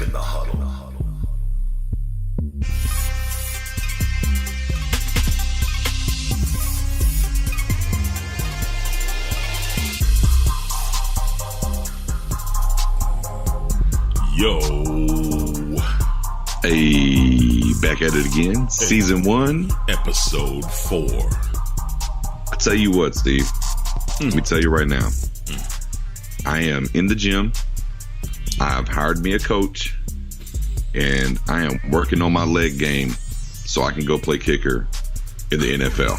in the huddle. Yo. Hey, back at it again. Season 1. Episode 4. I tell you what, Steve. Let me tell you right now. I am in the gym. I've hired me a coach. And I am working on my leg game so I can go play kicker in the NFL.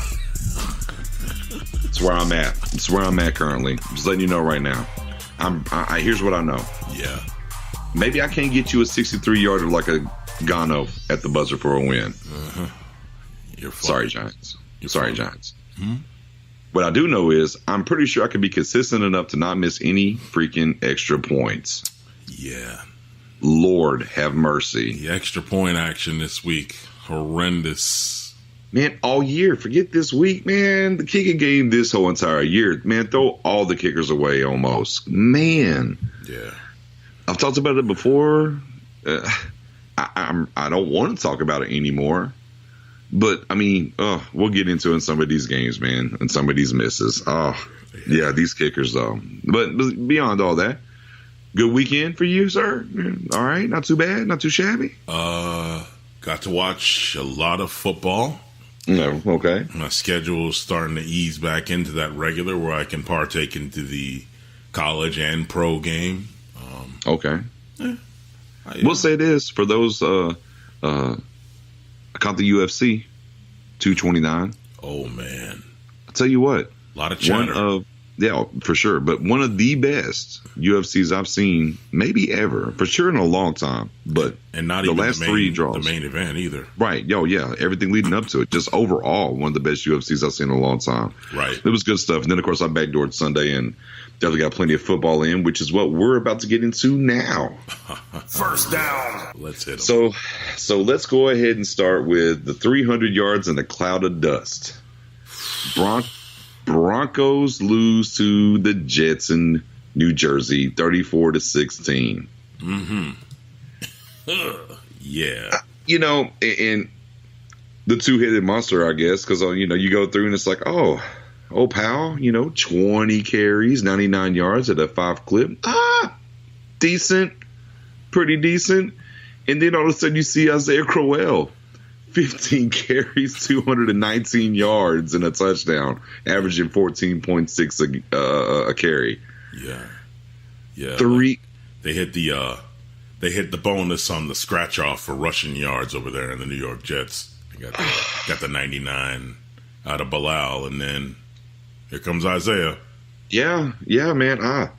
That's where I'm at. That's where I'm at currently. Just letting you know right now. Here's what I know. Yeah. Maybe I can't get you a 63-yarder like a Gano at the buzzer for a win. You're Sorry, Giants. Giants. Hmm? What I do know is I'm pretty sure I can be consistent enough to not miss any freaking extra points. Yeah. Lord have mercy. The extra point action this week. Horrendous. Man, all year. Forget this week, man. The kicking game this whole entire year. Man, throw all the kickers away almost. Man. Yeah. I've talked about it before. I don't want to talk about it anymore. But, I mean, we'll get into it in some of these games, man, and some of these misses. Yeah, these kickers, though. But beyond all that, good weekend for you, sir? All right, not too bad, not too shabby? Got to watch a lot of football. No, okay. My schedule is starting to ease back into that regular where I can partake into the college and pro game. Okay. We'll say this for those. I caught the UFC 229. Oh man! I'll tell you what. A lot of chatter. Yeah, for sure. But one of the best UFCs I've seen, maybe ever, for sure in a long time. But and not the even last three draws, the main event either. Right? Yo, yeah, everything leading up to it. Just overall, one of the best UFCs I've seen in a long time. Right. It was good stuff. And then of course I backdoored Sunday and definitely got plenty of football in, which is what we're about to get into now. First down. Let's hit them. So let's go ahead and start with the 300 yards in a cloud of dust. Broncos lose to the Jets in New Jersey, 34-16. Mm-hmm. Yeah. And the two-headed monster, I guess, because, you go through and it's like, oh, pal, 20 carries, 99 yards at a 5 clip. Decent, pretty decent. And then all of a sudden you see Isaiah Crowell, 15 carries, 219 yards and a touchdown, averaging 14.6 a carry. Yeah. Yeah. They hit the bonus on the scratch off for rushing yards over there in the New York Jets. They got the 99 out of Bilal, and then here comes Isaiah. Yeah, man.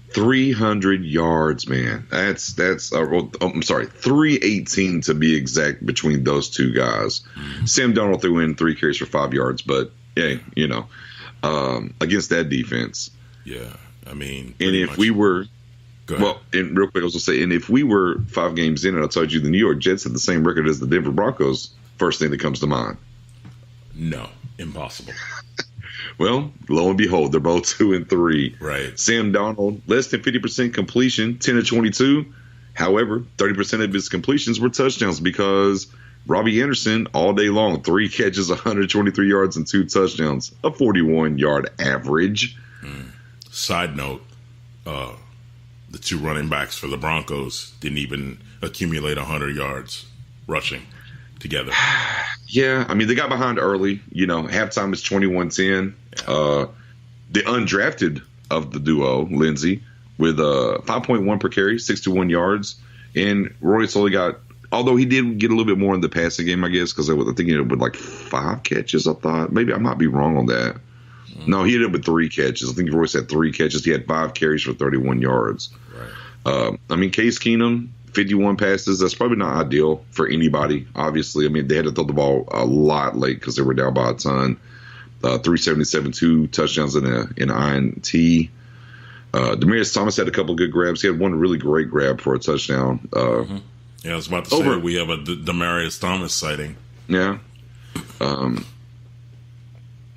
300 yards, man. That's I'm sorry, 318 to be exact between those two guys. Mm-hmm. Sam Darnold threw in 3 carries for 5 yards, but hey, against that defense. Yeah, I mean, and if we were, and real quick, I was gonna say, and if we were 5 games in, and I told you the New York Jets had the same record as the Denver Broncos, first thing that comes to mind. No, impossible. Well, lo and behold, they're both 2-3. Right. Sam Darnold, less than 50% completion, 10-22. However, 30% of his completions were touchdowns because Robbie Anderson, all day long, 3 catches, 123 yards, and 2 touchdowns, a 41-yard average. Side note, the 2 running backs for the Broncos didn't even accumulate 100 yards rushing together. Yeah, I mean, they got behind early. Halftime is 21-10. Yeah. The undrafted of the duo, Lindsey, with 5.1 per carry, 61 yards. And Royce only got, although he did get a little bit more in the passing game, I guess, because I think he ended up with 5 catches, I thought. Maybe I might be wrong on that. No, he ended up with 3 catches. I think Royce had 3 catches. He had 5 carries for 31 yards. Right. Case Keenum, 51 passes. That's probably not ideal for anybody, obviously. I mean, they had to throw the ball a lot late because they were down by a ton. 377, 2 touchdowns in an INT. Demaryius Thomas had a couple good grabs. He had one really great grab for a touchdown. Yeah, I was about to say we have a Demaryius Thomas sighting. Yeah.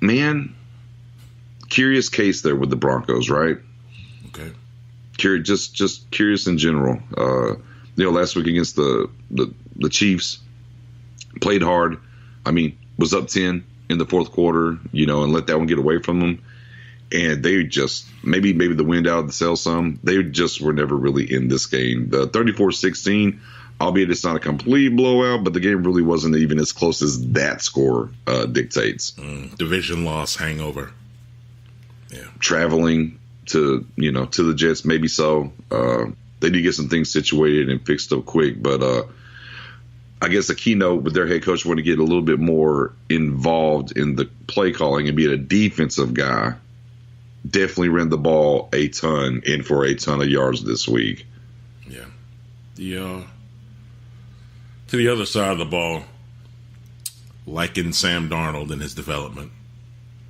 Man, curious case there with the Broncos, right? Okay. Just curious in general. last week against the Chiefs, played hard. I mean, was up 10 in the fourth quarter, and let that one get away from them. And they just, maybe the wind out of the sails some. They just were never really in this game. The 34-16, albeit it's not a complete blowout, but the game really wasn't even as close as that score dictates. Division loss hangover. Yeah. Traveling to the Jets, maybe so. They need to get some things situated and fixed up quick. But I guess the keynote with their head coach want to get a little bit more involved in the play calling and be a defensive guy. Definitely ran the ball a ton in for a ton of yards this week. Yeah. To the other side of the ball, liking Sam Darnold and his development.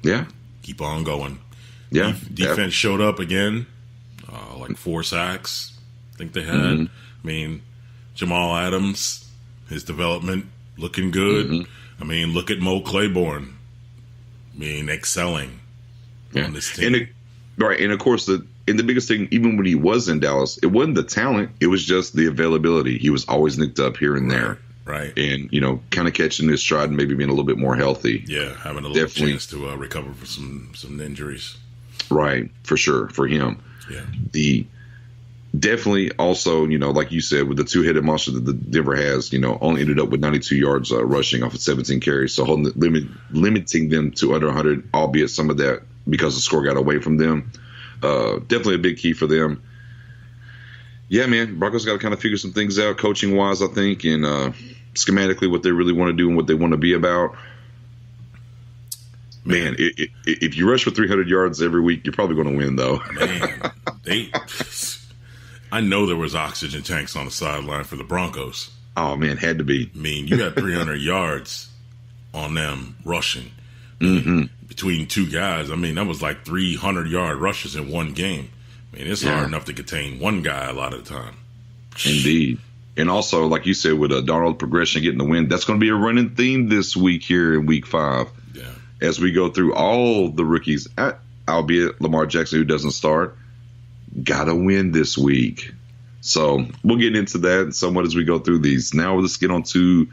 Yeah. Keep on going. Yeah. Defense showed up again, like 4 sacks, I think they had. Mm-hmm. I mean, Jamal Adams, his development looking good. Mm-hmm. I mean, look at Mo Claiborne. I mean, excelling on this team. And of course, the biggest thing, even when he was in Dallas, it wasn't the talent, it was just the availability. He was always nicked up here and there. Right. And, kind of catching his stride and maybe being a little bit more healthy. Yeah, having a little chance to recover from some injuries. Right, for sure, for him. Yeah. Definitely also, like you said, with the two-headed monster that the Denver has, only ended up with 92 yards rushing off of 17 carries. So limiting them to under 100, albeit some of that because the score got away from them. Definitely a big key for them. Yeah, man, Broncos got to kind of figure some things out coaching-wise, I think, and schematically what they really want to do and what they want to be about. Man, if you rush for 300 yards every week, you're probably going to win, though. Man, I know there was oxygen tanks on the sideline for the Broncos. Oh, man, had to be. I mean, you got 300 yards on them rushing between two guys. I mean, that was like 300-yard rushes in one game. I mean, it's hard enough to contain one guy a lot of the time. Indeed. And also, like you said, with a Darnold progression getting the win, that's going to be a running theme this week here in week 5. Yeah. As we go through all the rookies, albeit Lamar Jackson, who doesn't start, got to win this week. So we'll get into that somewhat as we go through these. Now let's get on to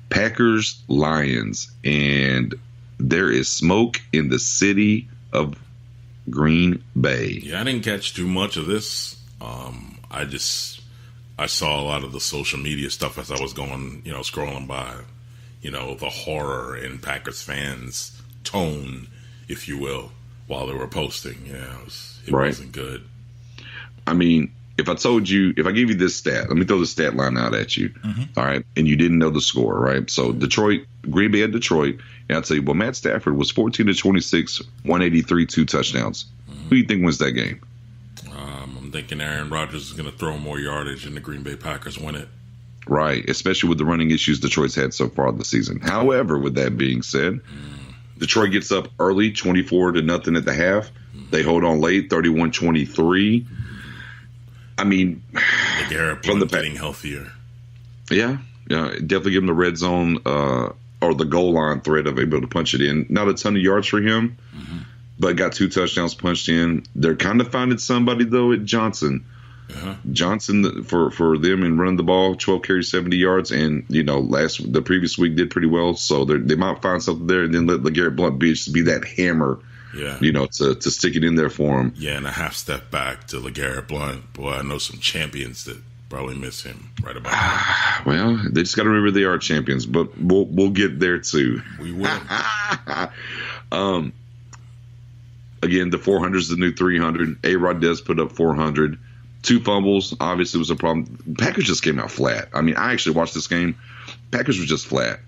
Packers-Lions. And there is smoke in the city of Green Bay. Yeah, I didn't catch too much of this. I saw a lot of the social media stuff as I was going, scrolling by, the horror in Packers fans' tone, if you will, while they were posting. Yeah, it wasn't good. I mean, if I gave you this stat, let me throw the stat line out at you. All right. And you didn't know the score, right? So Green Bay at Detroit. And I'll tell you, Matt Stafford was 14-26, 183, 2 touchdowns. Who do you think wins that game? I'm thinking Aaron Rodgers is going to throw more yardage and the Green Bay Packers win it. Right. Especially with the running issues Detroit's had so far this season. However, with that being said, Detroit gets up early, 24-0 at the half. They hold on late, 31-23. I mean, LeGarrette Blount getting healthier. Yeah, definitely give him the red zone or the goal line threat of able to punch it in. Not a ton of yards for him, but got 2 touchdowns punched in. They're kind of finding somebody though at Johnson. Johnson for them and running the ball, 12 carries, 70 yards, and the previous week did pretty well. So they might find something there, and then let LeGarrette Blount be that hammer. Yeah, to stick it in there for him. Yeah, and a half step back to LeGarrette Blount. Boy, I know some champions that probably miss him right about now. Well, they just got to remember they are champions, but we'll get there too. We will. Again, the 400 is the new 300. A-Rod does put up 400. 2 fumbles, obviously, was a problem. Packers just came out flat. I mean, I actually watched this game. Packers were just flat.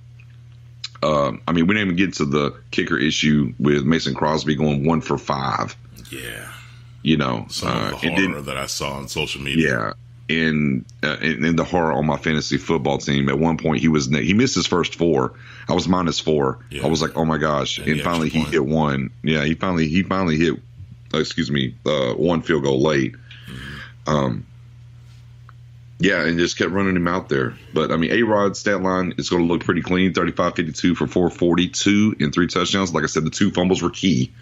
I mean, we didn't even get to the kicker issue with Mason Crosby going 1 for 5. Yeah. Some of the horror that I saw on social media. Yeah. And the horror on my fantasy football team. At one point, he missed his first 4. I was -4. Yeah. I was like, oh my gosh! And finally, he hit 1. Yeah, he finally hit. 1 field goal late. Yeah, and just kept running him out there. But, I mean, A-Rod's stat line is going to look pretty clean. 35-52 for 442 and 3 touchdowns. Like I said, the 2 fumbles were key.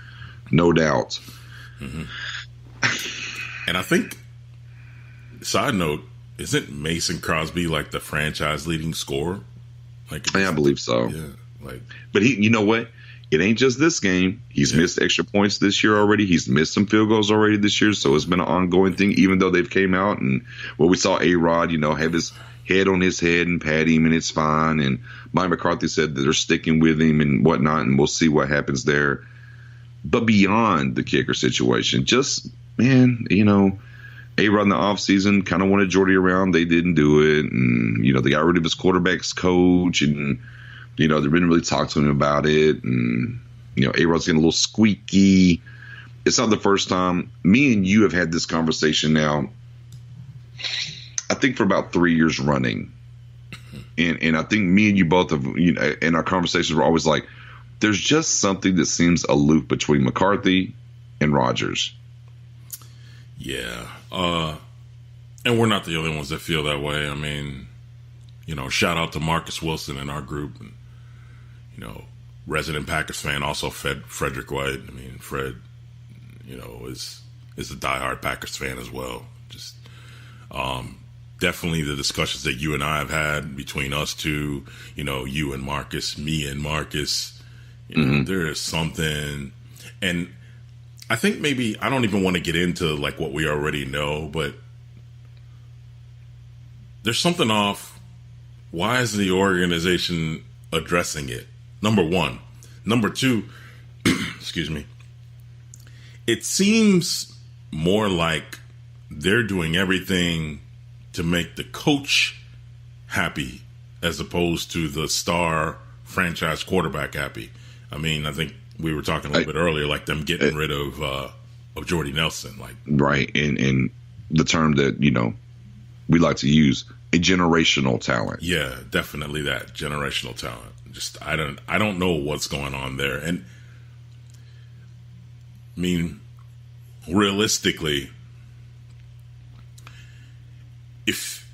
No doubt. And I think, side note, isn't Mason Crosby like the franchise leading scorer? Like, I believe so. Yeah, like, but you know what? It ain't just this game. He's missed extra points this year already. He's missed some field goals already this year. So it's been an ongoing thing, even though they've came out and we saw A-Rod, have his head on his head and pat him, and it's fine. And Mike McCarthy said that they're sticking with him and whatnot, and we'll see what happens there. But beyond the kicker situation, just, man, A-Rod in the offseason kind of wanted Jordy around. They didn't do it. And, they got rid of his quarterback's coach, and they didn't really talk to him about it. And, A-Rod's getting a little squeaky. It's not the first time. Me and you have had this conversation now, I think, for about 3 years running. And I think me and you both have, in our conversations, we're always like, there's just something that seems aloof between McCarthy and Rodgers. Yeah. And we're not the only ones that feel that way. I mean, shout out to Marcus Wilson in our group. And, resident Packers fan, also Frederick White. I mean, Fred, is a diehard Packers fan as well. Just definitely the discussions that you and I have had between us two, you and Marcus, me and Marcus, there is something. And I think maybe I don't even want to get into like what we already know, but there's something off. Why is the organization addressing it? Number one. Number two, excuse me. It seems more like they're doing everything to make the coach happy as opposed to the star franchise quarterback happy. I mean, I think we were talking a little bit earlier, like them getting rid of Jordy Nelson. Like, right. And the term that, we like to use, a generational talent. Yeah, definitely that generational talent. Just I don't know what's going on there. And I mean, realistically, if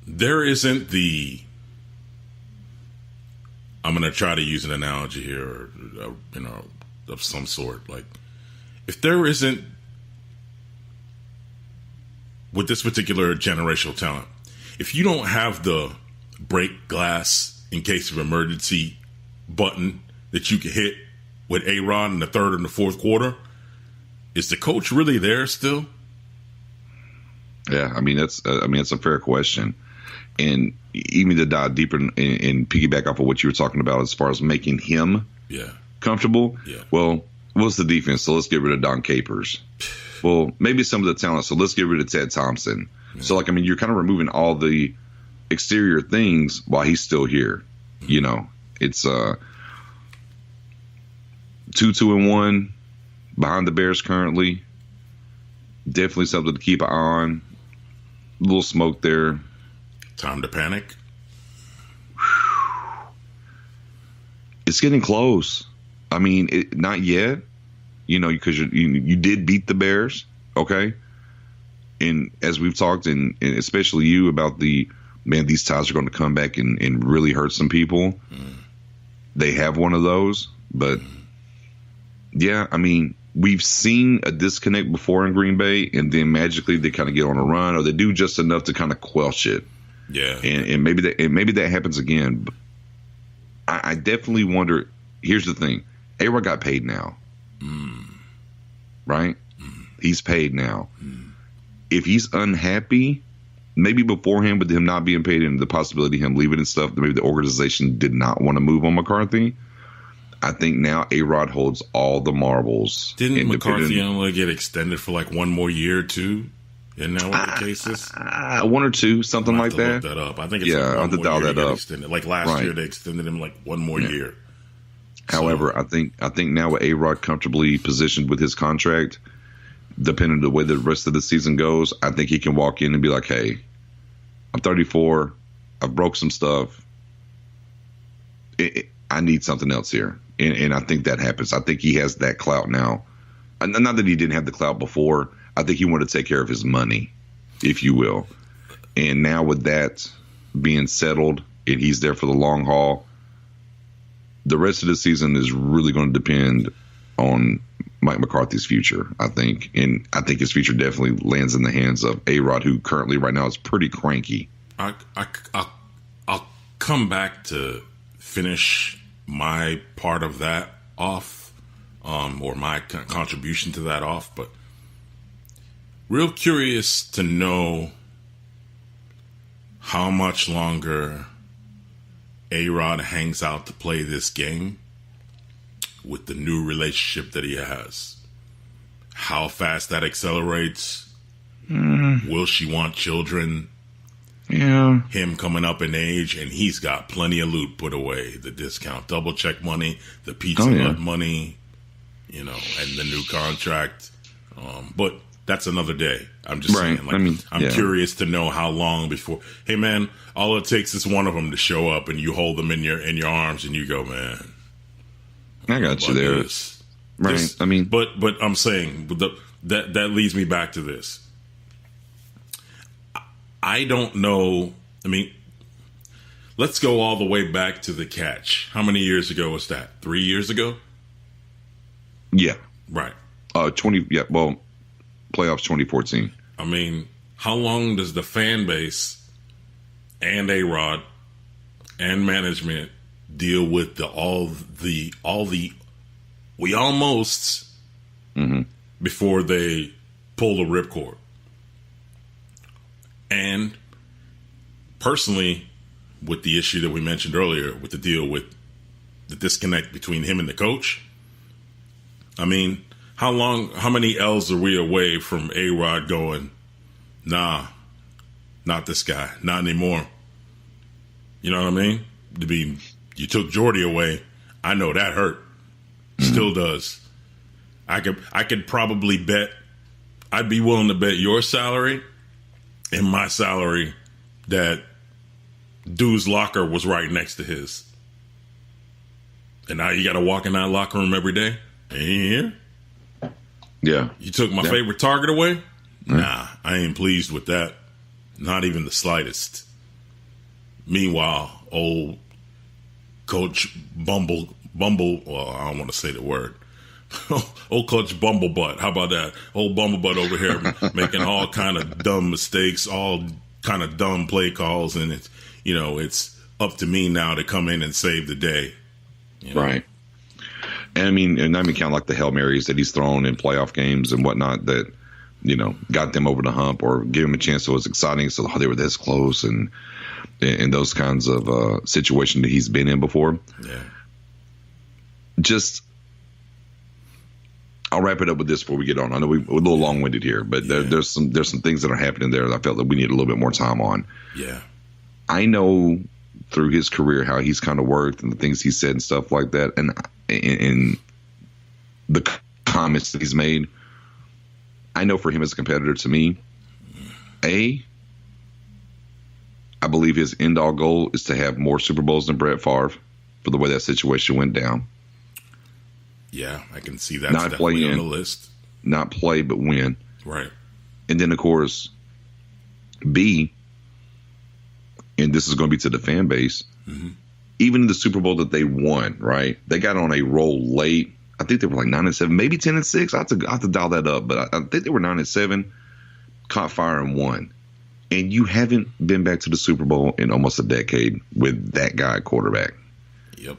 there isn't I'm going to try to use an analogy here, of some sort. Like, if there isn't, with this particular generational talent, if you don't have the break glass in case of emergency button that you can hit with A-Rod in the third and the fourth quarter, is the coach really there still? Yeah, that's a fair question. And even to dive deeper and piggyback off of what you were talking about as far as making him comfortable. Yeah. Well, what's the defense? So let's get rid of Don Capers. Well, maybe some of the talent. So let's get rid of Ted Thompson. Yeah. So, you're kind of removing all the exterior things while he's still here. It's 2-2-1 behind the Bears currently. Definitely something to keep an eye on. A little smoke there. Time to panic. It's getting close. Not yet. Because you did beat the Bears, okay? And as we've talked, and especially you, about these ties are going to come back and really hurt some people. They have one of those. But, we've seen a disconnect before in Green Bay, and then magically they kind of get on a run, or they do just enough to kind of quelch it. Yeah. And maybe that happens again. But I definitely wonder. Here's the thing. A-Rod got paid now. Right? He's paid now. If he's unhappy, maybe beforehand with him not being paid and the possibility of him leaving and stuff, maybe the organization did not want to move on McCarthy. I think now A-Rod holds all the marbles. Didn't McCarthy only get extended for like one more year too? Isn't that what the case is? 1 or 2, something like that. Look that up. I think it's like one more year that extended. Like last year, they extended him like one more year. However, I think now with A-Rod comfortably positioned with his contract, depending on the way the rest of the season goes, I think he can walk in and be like, "Hey, I'm 34. I've broke some stuff. I need something else here." And I think that happens. I think he has that clout now. Not that he didn't have the clout before. I think he wanted to take care of his money, if you will. And now with that being settled and he's there for the long haul, the rest of the season is really going to depend on Mike McCarthy's future, I think. And I think his future definitely lands in the hands of A-Rod, who currently right now is pretty cranky. I'll come back to finish my part of that off, or my contribution to that off, but real curious to know how much longer A-Rod hangs out to play this game with the new relationship that he has. How fast that accelerates. Will she want children? Yeah. Him coming up in age, and he's got plenty of loot put away. The discount double check money, the Pizza Hut money, and the new contract. But that's another day. I'm just saying. I'm curious to know how long before. Hey, man, all it takes is one of them to show up, and you hold them in your arms, and you go, man. I got you there. Right. But I'm saying that leads me back to this. I don't know. Let's go all the way back to the catch. How many years ago was that? 3 years ago? Yeah. Right. 20. Yeah. Well, playoffs 2014. How long does the fan base and A-Rod and management deal with all the we almost before they pull the ripcord? And personally, with the issue that we mentioned earlier, with the deal with the disconnect between him and the coach, how many L's are we away from A-Rod going, nah, not this guy, not anymore? You know what I mean? You took Jordy away. I know that hurt. Still does. I could probably bet. I'd be willing to bet your salary and my salary that dude's locker was right next to his. And now you got to walk in that locker room every day. Ain't here. Yeah. You took my favorite target away? Nah, I ain't pleased with that. Not even the slightest. Meanwhile, old Coach Bumble, well, I don't want to say the word. Old Coach Bumblebutt. How about that? Old Bumblebutt over here making all kind of dumb mistakes, all kind of dumb play calls, and it's up to me now to come in and save the day. Right. And count like the Hail Marys that he's thrown in playoff games and whatnot that, got them over the hump or gave them a chance that was exciting. So they were this close and those kinds of situations that he's been in before. Yeah. I'll wrap it up with this before we get on. I know we're a little long-winded here, but there's some things that are happening there that I felt that we need a little bit more time on. Yeah. I know through his career how he's kind of worked and the things he said and stuff like that, and the comments that he's made. I know for him as a competitor, to me, I believe his end-all goal is to have more Super Bowls than Brett Favre for the way that situation went down. Yeah, I can see that's definitely on the list. Not play, but win. Right. And then, of course, B, and this is going to be to the fan base, even in the Super Bowl that they won, right? They got on a roll late. I think they were like 9-7, maybe 10-6. I have to dial that up, but I think they were 9-7, caught fire and won. And you haven't been back to the Super Bowl in almost a decade with that guy at quarterback. Yep.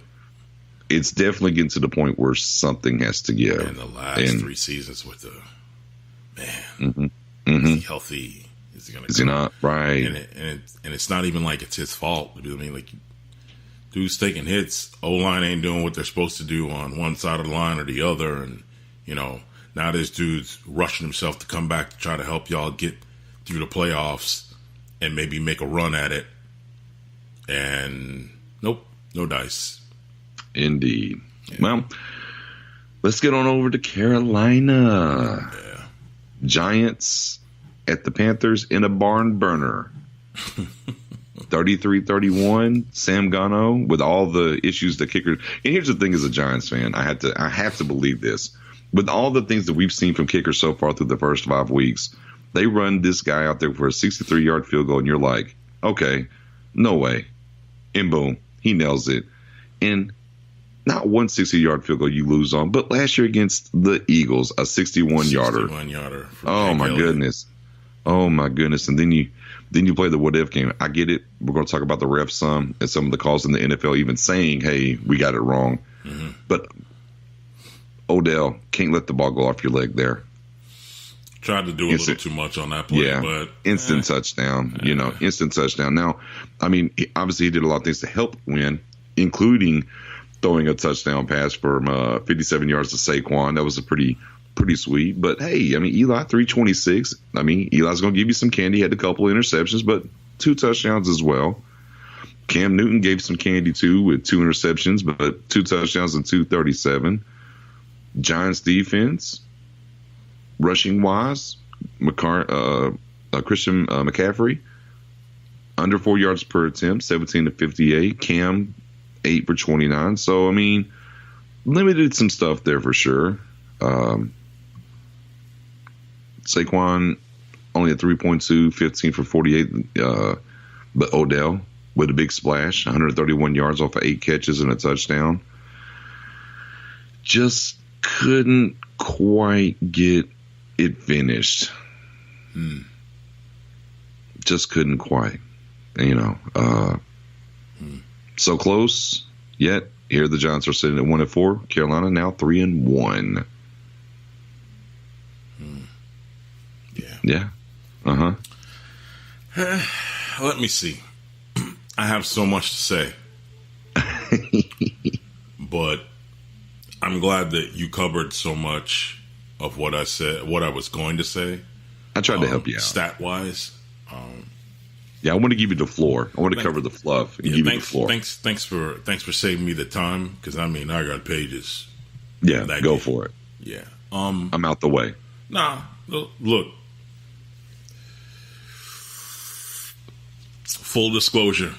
It's definitely getting to the point where something has to give. And the last 3 seasons with is he healthy? Is he going to? Is he not? Right. And it's not even like it's his fault. Like, dude's taking hits. O-line ain't doing what they're supposed to do on one side of the line or the other, and now this dude's rushing himself to come back to try to help y'all get through the playoffs and maybe make a run at it. And nope, no dice. Indeed. Yeah. Well, let's get on over to Carolina. Yeah. Giants at the Panthers in a barn burner. 33-31. Sam Gano with all the issues the kicker. And here's the thing: as a Giants fan, I have to believe this. With all the things that we've seen from kickers so far through the first 5 weeks, they run this guy out there for a 63-yard field goal, and you're like, okay, no way. And boom, he nails it. And not one 60-yard field goal you lose on, but last year against the Eagles, a 61-yarder. 61-yarder. Oh my goodness. Oh my goodness. And then you play the what if game. I get it. We're going to talk about the refs some and some of the calls in the NFL even saying, hey, we got it wrong. Mm-hmm. But Odell, can't let the ball go off your leg there. Tried to do a little too much on that play, but instant touchdown, instant touchdown. Now, I mean, obviously he did a lot of things to help win, including throwing a touchdown pass from 57 yards to Saquon. That was a pretty sweet. But hey, I mean, Eli 326. I mean, Eli's going to give you some candy. He had a couple of interceptions, but 2 touchdowns as well. Cam Newton gave some candy too with 2 interceptions, but 2 touchdowns and 237. Giants defense. Rushing wise, Christian McCaffrey, under 4 yards per attempt, 17 to 58. Cam, 8 for 29. So, I mean, limited some stuff there for sure. Saquon, only at 3.2, 15 for 48. But Odell with a big splash, 131 yards off of 8 catches and a touchdown. Just couldn't quite get it finished. Just couldn't quite, so close yet. Here the Giants are sitting at 1-4. Carolina now 3-1. Yeah. Let me see. I have so much to say, but I'm glad that you covered so much of what I said, what I was going to say. I tried to help you out. Stat-wise. I want to give you the floor. I want to cover the fluff and give you the floor. Thanks for saving me the time, because, I mean, I got pages. Yeah, go for it. Yeah. I'm out the way. Nah, look. Full disclosure,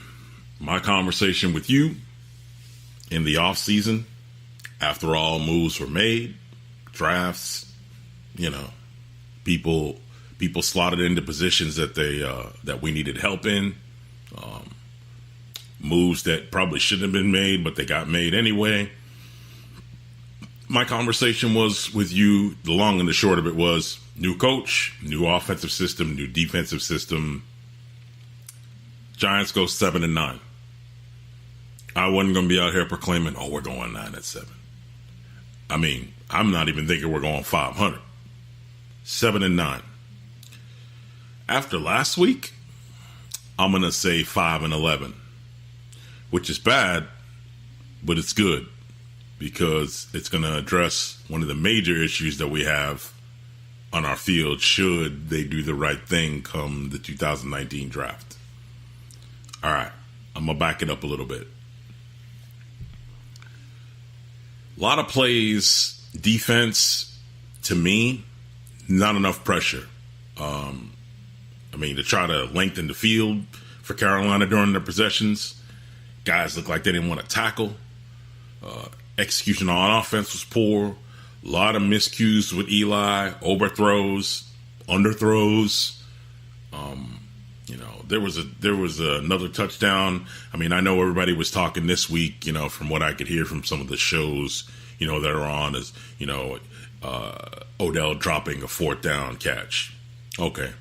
my conversation with you in the off season, after all moves were made, drafts, people slotted into positions that that we needed help in, moves that probably shouldn't have been made, but they got made anyway. My conversation was with you, the long and the short of it was new coach, new offensive system, new defensive system. Giants go 7-9. I wasn't going to be out here proclaiming, we're going 9-7. I mean, I'm not even thinking we're going 500. 7-9. After last week, I'm going to say 5-11, which is bad, but it's good because it's going to address one of the major issues that we have on our field should they do the right thing come the 2019 draft. All right, I'm going to back it up a little bit. A lot of plays, defense, to me, not enough pressure. To try to lengthen the field for Carolina during their possessions. Guys looked like they didn't want to tackle. Execution on offense was poor. A lot of miscues with Eli, overthrows, underthrows. There was another touchdown. I mean, I know everybody was talking this week, from what I could hear from some of the shows, that are on, is, Odell dropping a 4th down catch. Okay.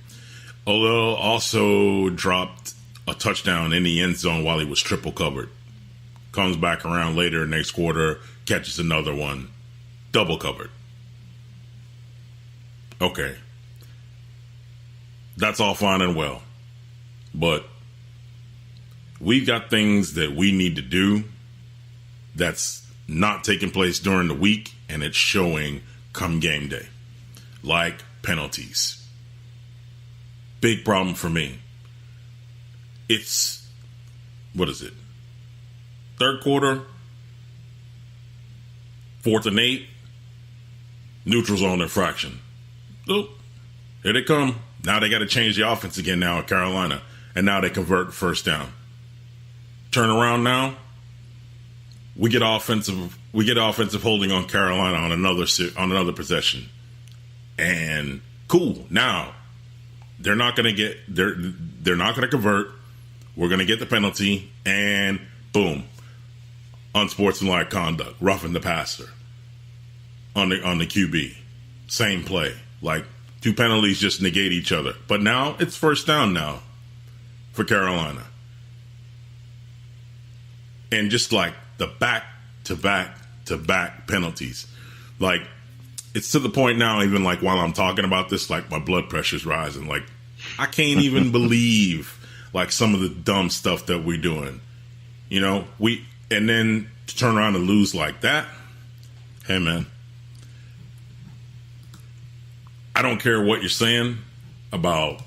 Odell also dropped a touchdown in the end zone while he was triple covered. Comes back around later next quarter, catches another one, double covered. Okay. That's all fine and well. But we've got things that we need to do that's not taking place during the week, and it's showing come game day. Like penalties. Big problem for me. It's, what is it? 3rd quarter, 4th and 8, neutral zone infraction. Oop, here they come. Now they got to change the offense again now at Carolina, and now they convert 1st down. Turn around now. We get offensive holding on Carolina on another possession, and cool. Now they're not going to convert. We're going to get the penalty, and boom, unsportsmanlike conduct, roughing the passer on the QB. Same play. Like, two penalties just negate each other. But now it's first down now for Carolina. And just like the back-to-back penalties. Like, it's to the point now, even like while I'm talking about this, like my blood pressure's rising. Like, I can't even believe like some of the dumb stuff that we're doing. You know, and then to turn around and lose like that. Hey, man. I don't care what you're saying about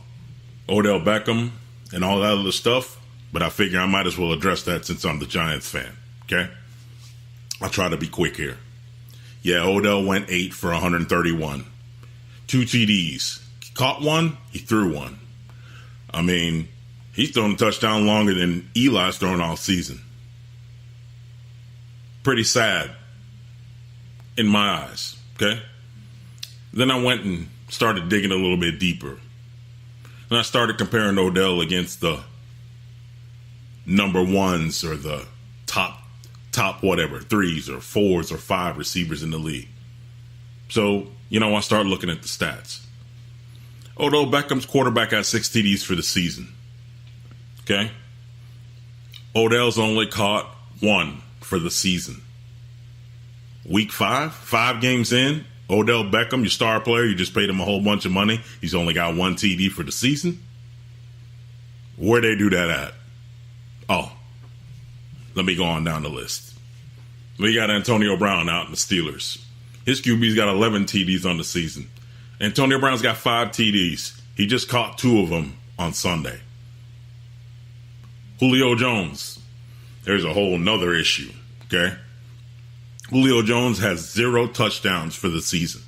Odell Beckham and all that other stuff, but I figure I might as well address that since I'm the Giants fan. Okay? I'll try to be quick here. Yeah, Odell went 8 for 131. 2 TDs. He caught one, he threw one. I mean, he's thrown a touchdown longer than Eli's thrown all season. Pretty sad in my eyes. Okay? Then I went and started digging a little bit deeper. And I started comparing Odell against the number ones or the top whatever, 3s or 4s or 5 receivers in the league. So, I start looking at the stats. Odell Beckham's quarterback had 6 TDs for the season. Okay? Odell's only caught 1 for the season. Week 5 games in, Odell Beckham, your star player, you just paid him a whole bunch of money. He's only got 1 TD for the season. Where'd they do that at? Oh, let me go on down the list. We got Antonio Brown out in the Steelers. His QB's got 11 TDs on the season. Antonio Brown's got 5 TDs. He just caught 2 of them on Sunday. Julio Jones. There's a whole nother issue, okay? Julio Jones has 0 touchdowns for the season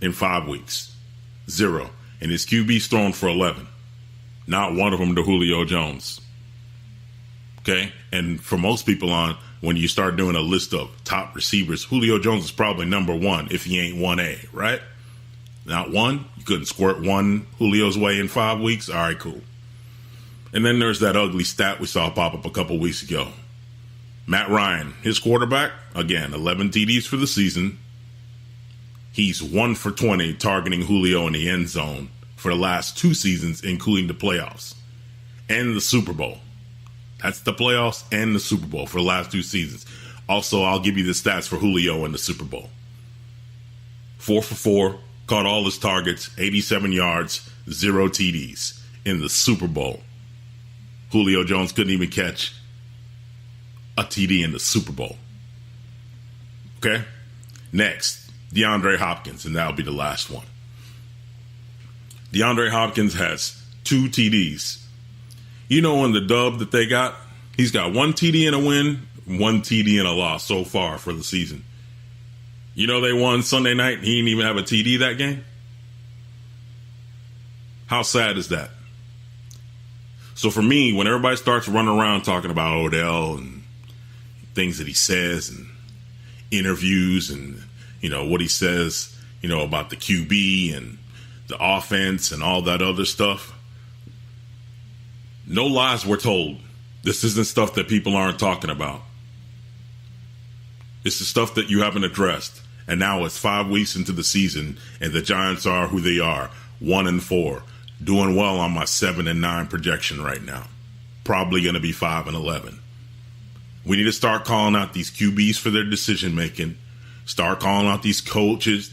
in 5 weeks. 0. And his QB's thrown for 11. Not one of them to Julio Jones. Okay? And for most people when you start doing a list of top receivers, Julio Jones is probably number 1 if he ain't 1A, right? Not 1. You couldn't squirt 1 Julio's way in 5 weeks. All right, cool. And then there's that ugly stat we saw pop up a couple weeks ago. Matt Ryan, his quarterback, again, 11 TDs for the season. He's 1 for 20 targeting Julio in the end zone for the last 2 seasons, including the playoffs and the Super Bowl. That's the playoffs and the Super Bowl for the last 2 seasons. Also, I'll give you the stats for Julio in the Super Bowl. 4 for 4, caught all his targets, 87 yards, 0 TDs in the Super Bowl. Julio Jones couldn't even catch a TD in the Super Bowl. Okay? Next, DeAndre Hopkins, and that'll be the last one. DeAndre Hopkins has 2 TDs. In the dub that they got, he's got 1 TD in a win, 1 TD in a loss so far for the season. They won Sunday night and he didn't even have a TD that game? How sad is that? So for me, when everybody starts running around talking about Odell and things that he says and interviews and, what he says, about the QB and the offense and all that other stuff, no lies were told. This isn't stuff that people aren't talking about. It's the stuff that you haven't addressed. And now it's 5 weeks into the season, and the Giants are who they are, 1-4, doing well on my 7-9 projection right now. Probably going to be 5-11. We need to start calling out these QBs for their decision making. Start calling out these coaches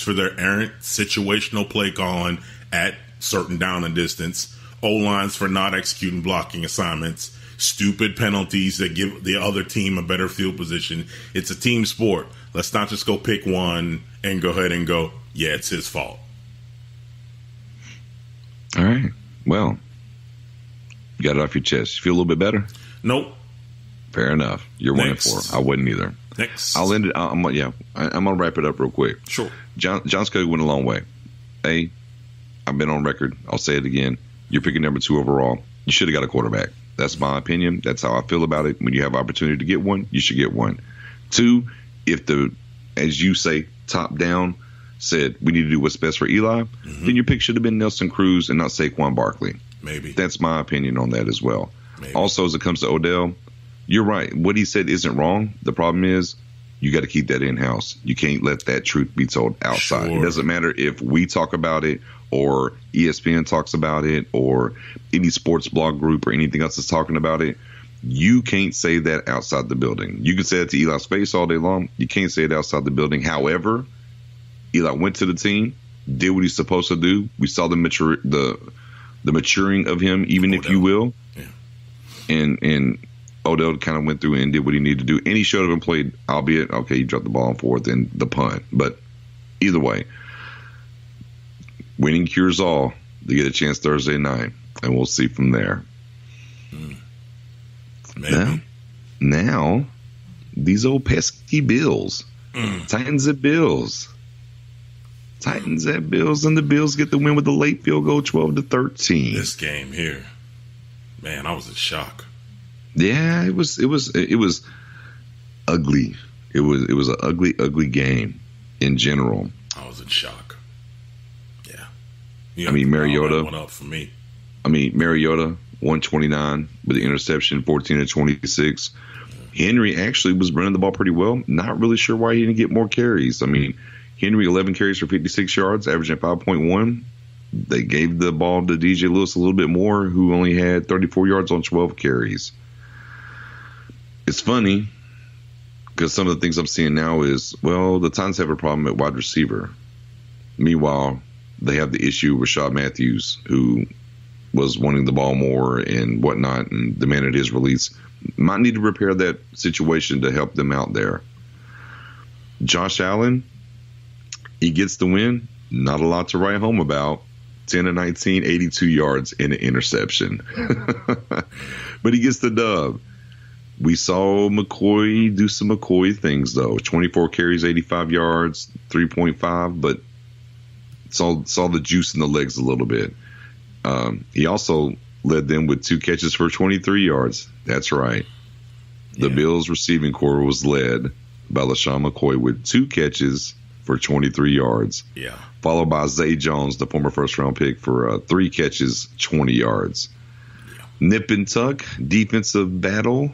for their errant situational play calling at certain down and distance. O-lines for not executing blocking assignments, stupid penalties that give the other team a better field position. It's a team sport. Let's not just go pick one and go ahead and go, yeah, it's his fault. All right. Well, you got it off your chest. You feel a little bit better? Nope. Fair enough. You're Next. 1-4. I wouldn't either. Next. I'll end it. I'm going to wrap it up real quick. Sure. John Scott went a long way. I've been on record. I'll say it again. You're picking number 2 overall. You should have got a quarterback. That's my opinion. That's how I feel about it. When you have opportunity to get one, you should get one. 2, if as you say, top down said we need to do what's best for Eli, then your pick should have been Nelson Cruz and not Saquon Barkley. Maybe. That's my opinion on that as well. Maybe. Also, as it comes to Odell, you're right. What he said isn't wrong. The problem is you got to keep that in-house. You can't let that truth be told outside. Sure. It doesn't matter if we talk about it or ESPN talks about it or any sports blog group or anything else is talking about it. You can't say that outside the building. You can say it to Eli's face all day long. You can't say it outside the building. However, Eli went to the team, did what he's supposed to do. We saw the maturing of him, even Odell. if you will. Yeah. And Odell kind of went through and did what he needed to do. And he should have been played, albeit, okay, he dropped the ball on fourth and the punt. But either way, winning cures all. They get a chance Thursday night, and we'll see from there. Now, these old pesky Bills. Titans at Bills. Titans at Bills, and the Bills get the win with the late field goal, 12-13. This game here, man, I was in shock. Yeah, it was ugly. It was an ugly game in general. I was in shock. Yeah. I mean, Mariota went up for me. Mariota 129 with the interception, 14-26. Henry actually was running the ball pretty well. Not really sure why he didn't get more carries. I mean, Henry 11 carries for 56 yards, averaging 5.1. They gave the ball to DJ Lewis a little bit more, who only had 34 yards on 12 carries. It's funny because some of the things I'm seeing now is, well, the Titans have a problem at wide receiver. Meanwhile, they have the issue with Rashad Matthews, who was wanting the ball more and whatnot and demanded his release. Might need to repair that situation to help them out there. Josh Allen, he gets the win. Not a lot to write home about. 10-19, 82 yards and an interception. But he gets the dub. We saw McCoy do some McCoy things, though. 24 carries, 85 yards, 3.5, but saw the juice in the legs a little bit. He also led them with 2 catches for 23 yards. That's right. The Bills receiving corps was led by LaShawn McCoy with 2 catches for 23 yards. Yeah. Followed by Zay Jones, the former first-round pick, for 3 catches, 20 yards. Yeah. Nip and tuck, defensive battle.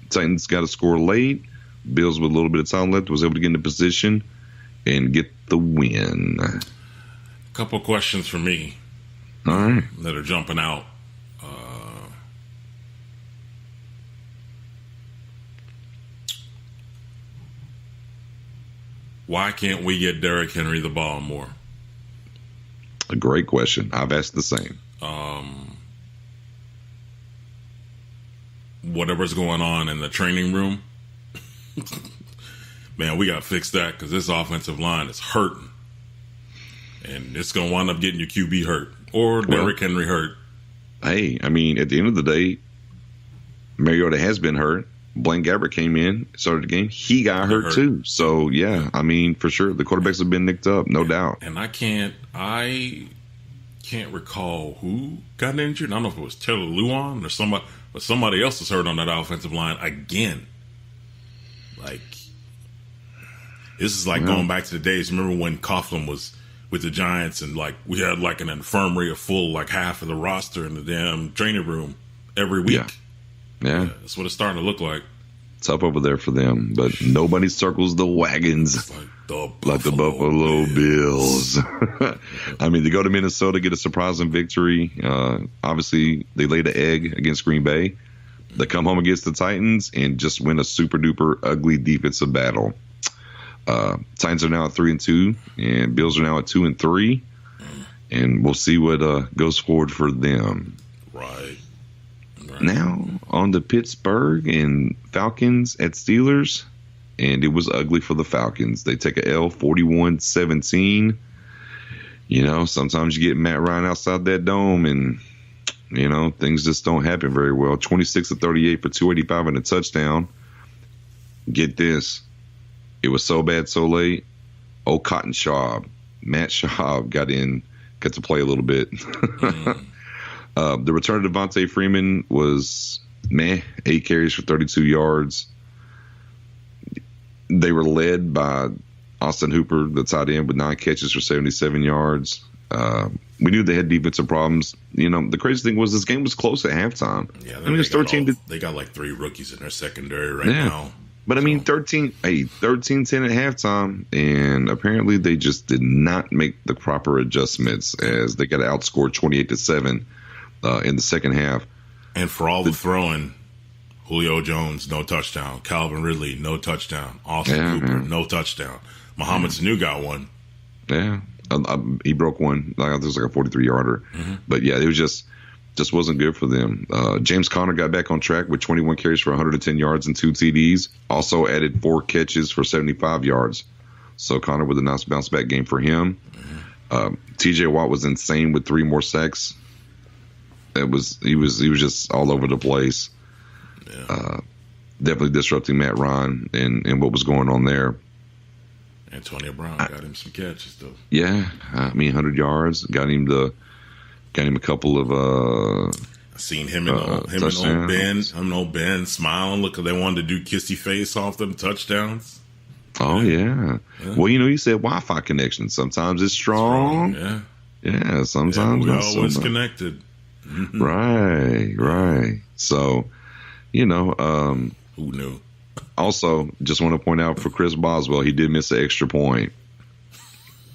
Titans got to score late. Bills with a little bit of time left was able to get into position and get the win. A couple of questions for me. All right. That are jumping out. Why can't we get Derrick Henry the ball more? A great question. I've asked the same. Whatever's going on in the training room, man, we got to fix that because this offensive line is hurting. And it's going to wind up getting your QB hurt or Derrick Henry hurt. Hey, I mean, at the end of the day, Mariota has been hurt. Blaine Gabbert came in, started the game. He got hurt too. So, yeah, I mean, for sure, the quarterbacks have been nicked up, no doubt. And I can't recall who got injured. I don't know if it was Taylor Lewan or somebody, but somebody else is hurt on that offensive line again. Like, this is like going back to the days. Remember when Coughlin was with the Giants and like we had like an infirmary of full like half of the roster in the damn training room every week. Yeah. That's what it's starting to look like. Tough over there for them, but nobody circles the wagons It's like the Buffalo Bills. I mean, they go to Minnesota, get a surprising victory. Obviously, they laid an egg against Green Bay. They come home against the Titans and just win a super duper ugly defensive battle. Titans are now at 3-2, and Bills are now at 2-3, and we'll see what goes forward for them. Right. Now on to Pittsburgh and Falcons at Steelers, and it was ugly for the Falcons. They take a L, 41-17. You know, sometimes you get Matt Ryan outside that dome, and you know things just don't happen very well. 26-38 for 285 and a touchdown. Get this. It was so bad so late. Oh, Cotton Schaub. Matt Schaub got to play a little bit. The return of Devontae Freeman was 8 carries for 32 yards. They were led by Austin Hooper, the tight end, with 9 catches for 77 yards. We knew they had defensive problems. The crazy thing was this game was close at halftime. Yeah, it was 13. They got like 3 rookies in their secondary right now. But 13-10 at halftime, and apparently they just did not make the proper adjustments as they got outscored 28-7 in the second half. And for all the throwing, Julio Jones, no touchdown. Calvin Ridley, no touchdown. Austin Cooper, no touchdown. Mohamed Sanu got one. Yeah. He broke one. I think it was like a 43-yarder. Mm-hmm. But, yeah, it was just wasn't good for them. James Conner got back on track with 21 carries for 110 yards and 2 TDs. Also added 4 catches for 75 yards. So Conner with a nice bounce-back game for him. Mm-hmm. T.J. Watt was insane with 3 more sacks. He was just all over the place. Yeah. Definitely disrupting Matt Ryan and what was going on there. Antonio Brown got him some catches though. Yeah, 100 yards. Got him a couple of. I seen him and old Ben smiling. Look, they wanted to do kissy face off them touchdowns. Oh yeah. Well, you said Wi-Fi connection. Sometimes it's strong. Yeah. Sometimes we're not always so much. Connected. Right. So, who knew? Also, just want to point out for Chris Boswell, he did miss an extra point.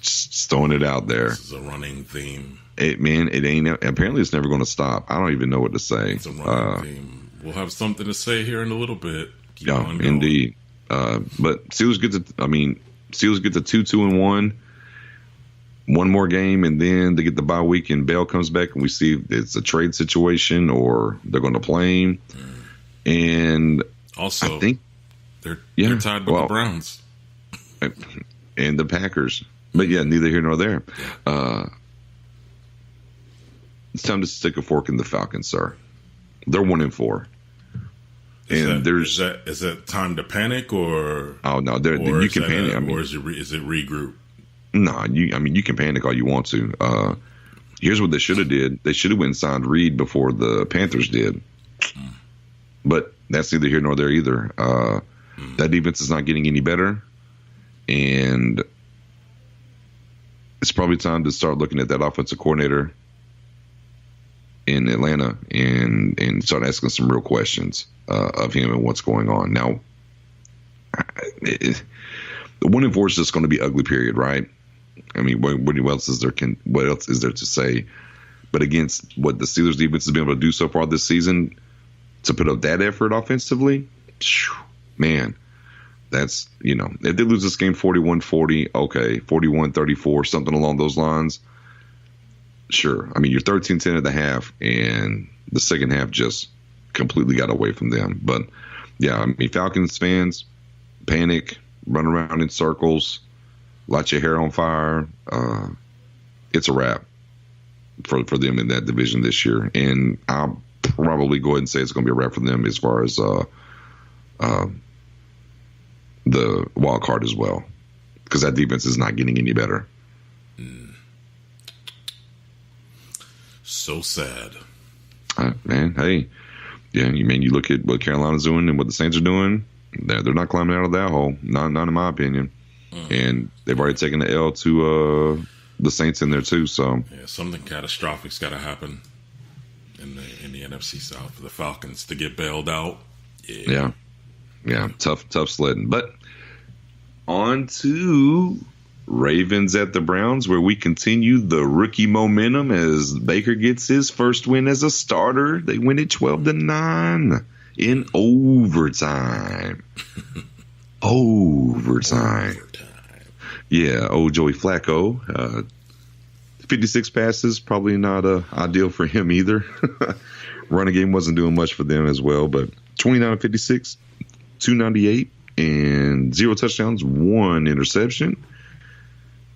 Just throwing it out there. This is a running theme. It ain't. Apparently, it's never going to stop. I don't even know what to say. It's a running theme. We'll have something to say here in a little bit. Keep on going. Indeed. But Steelers get to 2-2-1. One more game, and then they get the bye week, and Bell comes back, and we see if it's a trade situation or they're going to play him. And also, I think they're tied with the Browns and the Packers. But yeah, neither here nor there. It's time to stick a fork in the Falcons, sir. They're 1-4. Is that time to panic or? Oh no, you can panic. Or is it regroup? No, you can panic all you want to. Here's what they should have did. They should have went and signed Reed before the Panthers did. But that's neither here nor there either. That defense is not getting any better, and it's probably time to start looking at that offensive coordinator in Atlanta and start asking some real questions of him and what's going on. Now, the 1-4 is just going to be ugly, period, right? What else is there to say? But against what the Steelers defense has been able to do so far this season, to put up that effort offensively, man, that's, if they lose this game 41-40, okay, 41-34, something along those lines, sure. You're 13-10 at the half, and the second half just completely got away from them. But, yeah, Falcons fans, panic, run around in circles, light your hair on fire. It's a wrap for them in that division this year. And I'll probably go ahead and say it's going to be a wrap for them as far as the wild card as well, because that defense is not getting any better. So sad. Man, hey, yeah, you look at what Carolina's doing and what the Saints are doing. They're not climbing out of that hole. Not in my opinion. And they've already taken the L to the Saints in there too. So yeah, something catastrophic's got to happen in the NFC South for the Falcons to get bailed out. Yeah, tough sledding. But on to Ravens at the Browns, where we continue the rookie momentum as Baker gets his first win as a starter. They win it 12-9 in overtime. Overtime. Yeah, old Joey Flacco. 56 passes, probably not ideal for him either. Running game wasn't doing much for them as well, but 29-56, 298, and 0 touchdowns, 1 interception.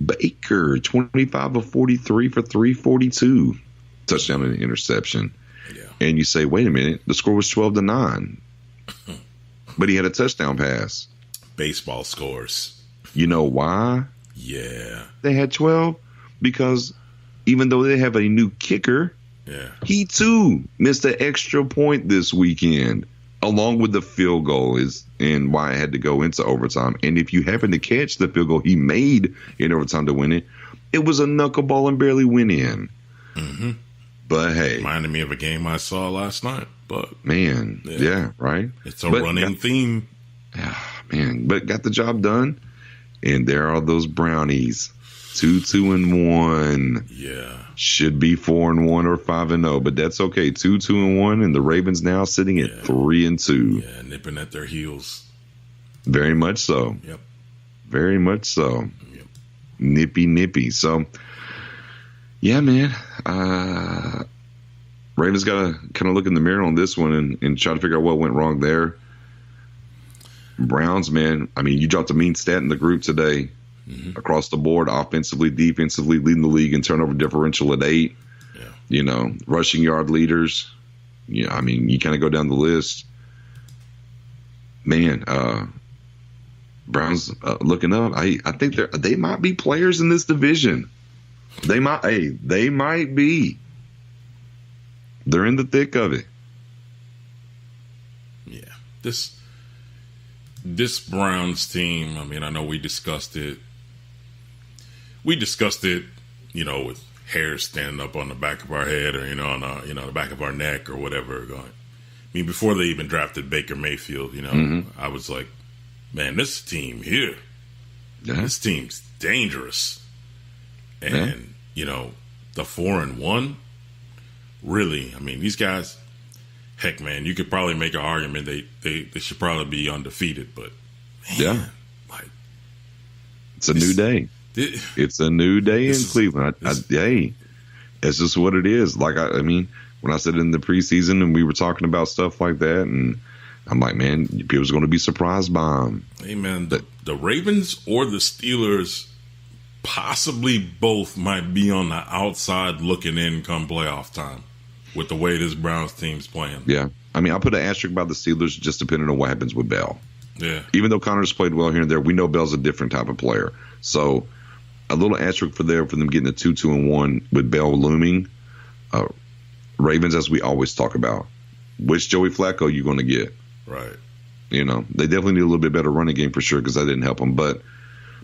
Baker, 25 of 43 for 342. Touchdown and interception. Yeah. And you say, wait a minute, the score was 12-9. But he had a touchdown pass. Baseball scores. You know why? Yeah. They had 12? Because even though they have a new kicker, he too missed an extra point this weekend. along with the field goal is and why it had to go into overtime. And if you happen to catch the field goal he made in overtime to win it, it was a knuckleball and barely went in. Mm-hmm. But hey, reminded me of a game I saw last night. But man, yeah right. It's a running theme. Man, but got the job done. And there are those Brownies, 2-2-1. Yeah, should be 4-1 or 5-0, but that's okay. 2-2-1, and the Ravens now sitting at 3-2. Yeah, nipping at their heels. Very much so. Yep. Very much so. Yep. Nippy. So, yeah, man. Ravens got to kind of look in the mirror on this one and try to figure out what went wrong there. Browns, man. I mean, you dropped a mean stat in the group today. Mm-hmm. Across the board, offensively, defensively, leading the league in turnover differential at 8. Yeah. Rushing yard leaders. I mean, you kind of go down the list. Man, Browns looking up. I think they might be players in this division. They might be. They're in the thick of it. Yeah. This Browns team, I mean, I know we discussed it. With hairs standing up on the back of our head or, on the back of our neck or whatever. I mean, before they even drafted Baker Mayfield, mm-hmm. I was like, man, this team here, this team's dangerous. And, the 4-1, really, I mean, these guys, heck, man, you could probably make an argument they should probably be undefeated, but, man, it's a new day. It's a new day in Cleveland. Hey, it's just what it is. Like, I mean, when I said in the preseason and we were talking about stuff like that, and I'm like, man, people's going to be surprised by them. Hey, man, the Ravens or the Steelers, possibly both, might be on the outside looking in come playoff time with the way this Browns team's playing. Yeah. I mean, I'll put an asterisk by the Steelers just depending on what happens with Bell. Yeah. Even though Connor's played well here and there, we know Bell's a different type of player. So a little asterisk for them getting a 2-2-1 with Bell looming. Ravens, as we always talk about, which Joey Flacco you going to get? Right. They definitely need a little bit better running game for sure because that didn't help them. But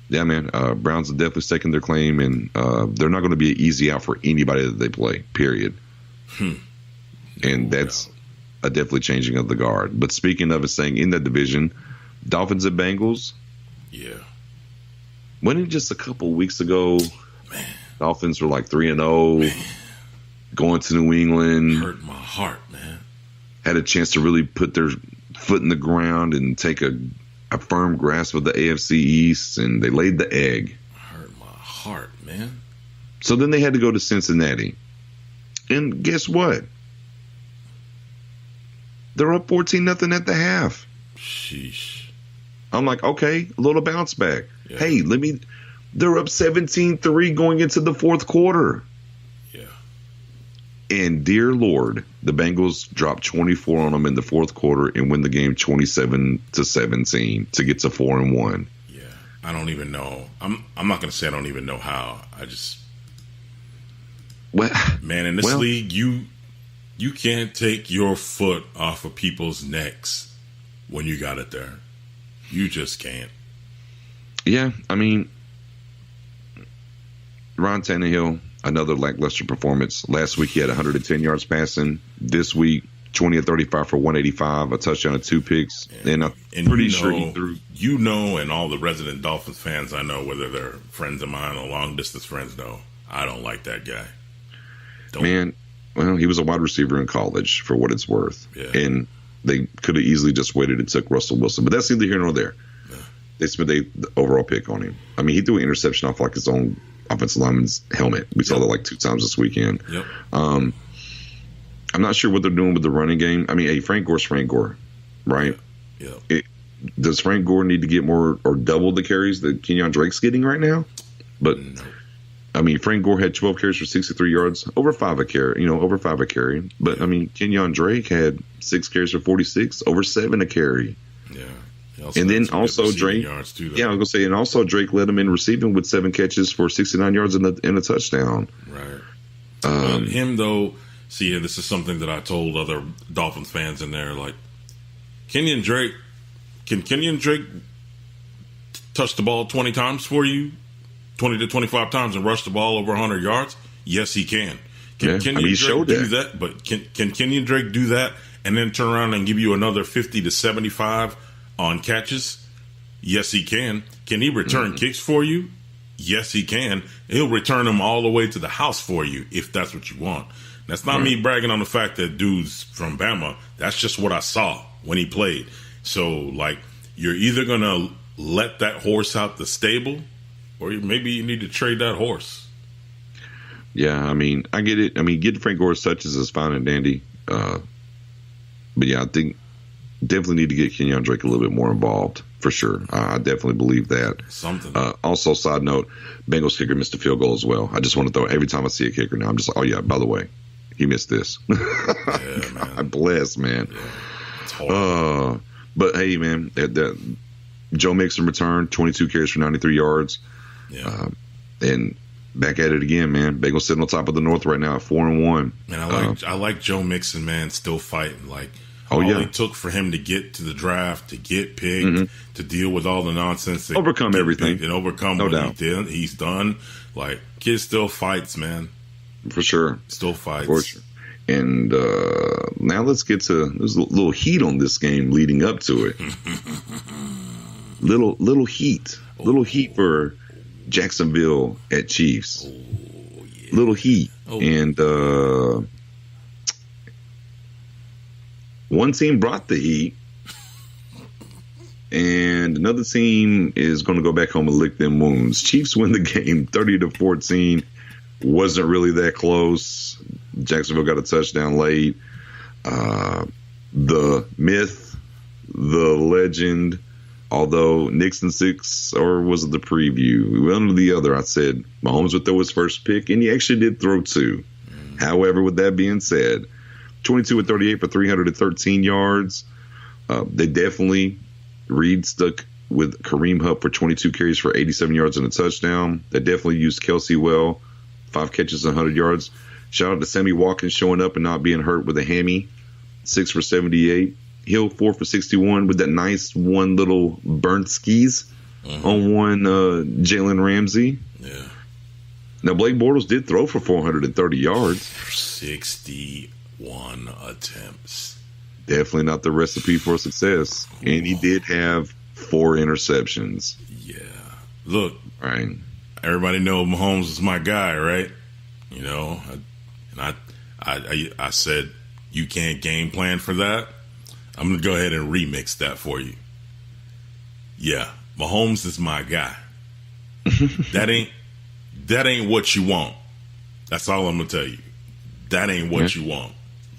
yeah, man, Browns are definitely staking their claim, and they're not going to be an easy out for anybody that they play. Period. And that's a definitely changing of the guard. But speaking of it, saying in that division, Dolphins and Bengals. Yeah. Wasn't it just a couple weeks ago? Man. Dolphins were like 3-0, going to New England. Hurt my heart, man. Had a chance to really put their foot in the ground and take a firm grasp of the AFC East, and they laid the egg. Hurt my heart, man. So then they had to go to Cincinnati. And guess what? They're up 14-0 at the half. Sheesh. I'm like, okay, a little bounce back. Yeah. Hey, they're up 17-3 going into the fourth quarter. Yeah. And dear Lord, the Bengals dropped 24 on them in the fourth quarter and win the game 27-17 to get to 4-1. Yeah. I don't even know. I'm not going to say I don't even know how. Man, in this league, you can't take your foot off of people's necks when you got it there. You just can't. Yeah, I mean, Ron Tannehill, another lackluster performance. Last week he had 110 yards passing. This week, 20 of 35 for 185, a touchdown and 2 picks. And I'm pretty sure he threw. And all the resident Dolphins fans I know, whether they're friends of mine or long-distance friends, know I don't like that guy. Man, well, he was a wide receiver in college, for what it's worth. Yeah. And they could have easily just waited and took Russell Wilson. But that's neither here nor there. Yeah. They spent the overall pick on him. I mean, he threw an interception off like his own offensive lineman's helmet. We saw that like 2 times this weekend. Yep. I'm not sure what they're doing with the running game. I mean, hey, Frank Gore's Frank Gore, right? Yeah. Does Frank Gore need to get more or double the carries that Kenyon Drake's getting right now? But no. I mean, Frank Gore had 12 carries for 63 yards, over 5 a carry. But I mean, Kenyon Drake had 6 carries for 46, over 7 a carry. Yeah. And then also Drake, I was gonna say, and also Drake led him in receiving with 7 catches for 69 yards and a touchdown. Right. Him though, see, this is something that I told other Dolphins fans in there. Like, Kenyon Drake, can Kenyon Drake touch the ball 20 times for you, 20 to 25 times, and rush the ball over 100 yards? Yes, he can. Can Kenyon Drake do that? But can Kenyon Drake do that and then turn around and give you another 50 to 75 on catches? Yes, he can. Can he return kicks for you? Yes, he can. He'll return them all the way to the house for you if that's what you want. That's not me bragging on the fact that dude's from Bama. That's just what I saw when he played. So, like, you're either going to let that horse out the stable or maybe you need to trade that horse. Yeah, I mean, I get it. I mean, getting Frank Gore's touches is fine and dandy. But, yeah, I think definitely need to get Kenyon Drake a little bit more involved, for sure. I definitely believe that. Something. Also, side note, Bengals kicker missed a field goal as well. I just want to throw, every time I see a kicker now, I'm just like, oh, yeah, by the way, he missed this. Yeah, man. God bless, man. Yeah, it's horrible. But, hey, man, Joe Mixon returned, 22 carries for 93 yards. Yeah. And back at it again, man. Bengals sitting on top of the North right now at 4-1. And I like Joe Mixon, man, still fighting. Like, all it took for him to get to the draft, to get picked, to deal with all the nonsense. Overcome everything. And overcome what he did. He's done. Like, kid still fights, man. For sure. Still fights. For sure. And now let's get to, there's a little heat on this game leading up to it. little heat. Little heat for Jacksonville at Chiefs. Oh, yeah. Little heat. And one team brought the heat, and another team is going to go back home and lick them wounds. Chiefs win the game 30-14. Wasn't really that close. Jacksonville got a touchdown late. The myth, the legend, although Nixon 6, or was it the preview? One or the other, I said Mahomes would throw his first pick, and he actually did throw 2. However, with that being said, 22 of 38 for 313 yards. They definitely, Reed stuck with Kareem Hunt for 22 carries for 87 yards and a touchdown. They definitely used Kelsey well, 5 catches and 100 yards. Shout out to Sammy Watkins showing up and not being hurt with a hammy, 6 for 78. Hill 4 for 61 with that nice one little burnt skis on one Jalen Ramsey. Yeah. Now, Blake Bortles did throw for 430 yards. 61 attempts. Definitely not the recipe for success. And he did have 4 interceptions. Yeah. Look, right. Everybody knows Mahomes is my guy, right? You know, and I said you can't game plan for that. I'm going to go ahead and remix that for you. Yeah, Mahomes is my guy. That ain't what you want. That's all I'm going to tell you. That ain't what you want.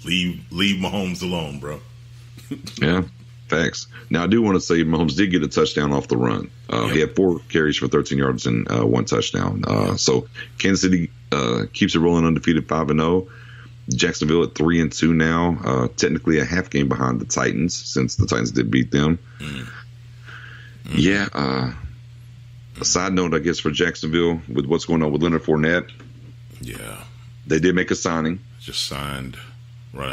Leave Mahomes alone, bro. Yeah, facts. Now, I do want to say Mahomes did get a touchdown off the run. He had 4 carries for 13 yards and 1 touchdown. So Kansas City keeps it rolling undefeated 5-0. Jacksonville at 3-2 now. Technically a half game behind the Titans since the Titans did beat them. Yeah. A side note, I guess, for Jacksonville with what's going on with Leonard Fournette. Yeah. They did make a signing. Just signed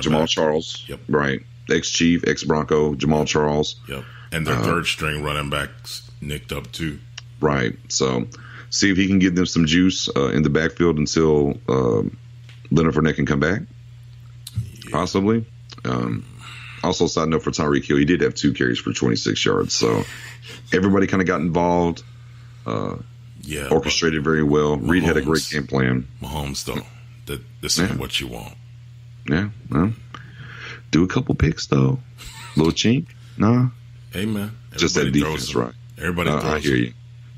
Jamal Charles. Yep. Right. Ex-Chief, ex-Bronco, Jamal Charles. Yep. And their third string running backs nicked up too. Right. So see if he can give them some juice in the backfield until Leonard Fournette can come back. Yeah. Possibly. Also, side note for Tyreek Hill, he did have 2 carries for 26 yards. So everybody kind of got involved. Orchestrated very well. Mahomes, Reed had a great game plan. Mahomes, though, this ain't what you want. Yeah, well, do a couple picks though. Little chink, nah. Hey man, just that defense, right? Everybody, I hear you.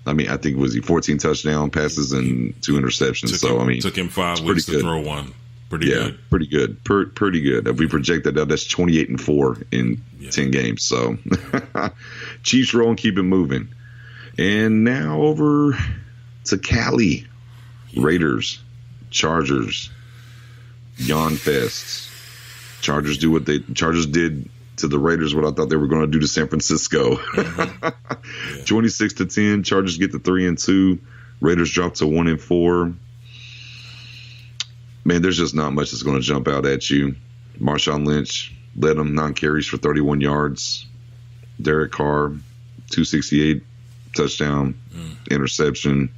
I mean, I think was he 14 touchdown passes and 2 interceptions. Took him 5 weeks to throw one. Pretty good. Pretty good. Pretty good. If we project that out, that's 28-4 in 10 games. So Chiefs roll and keep it moving. And now over to Cali. Raiders, Chargers, Yawn Fest. Chargers did to the Raiders what I thought they were going to do to San Francisco. 26-10. Chargers get to 3-2. Raiders drop to 1-4. Man, there's just not much that's going to jump out at you. Marshawn Lynch led them 9 carries for 31 yards. Derek Carr, 268, touchdown, interception.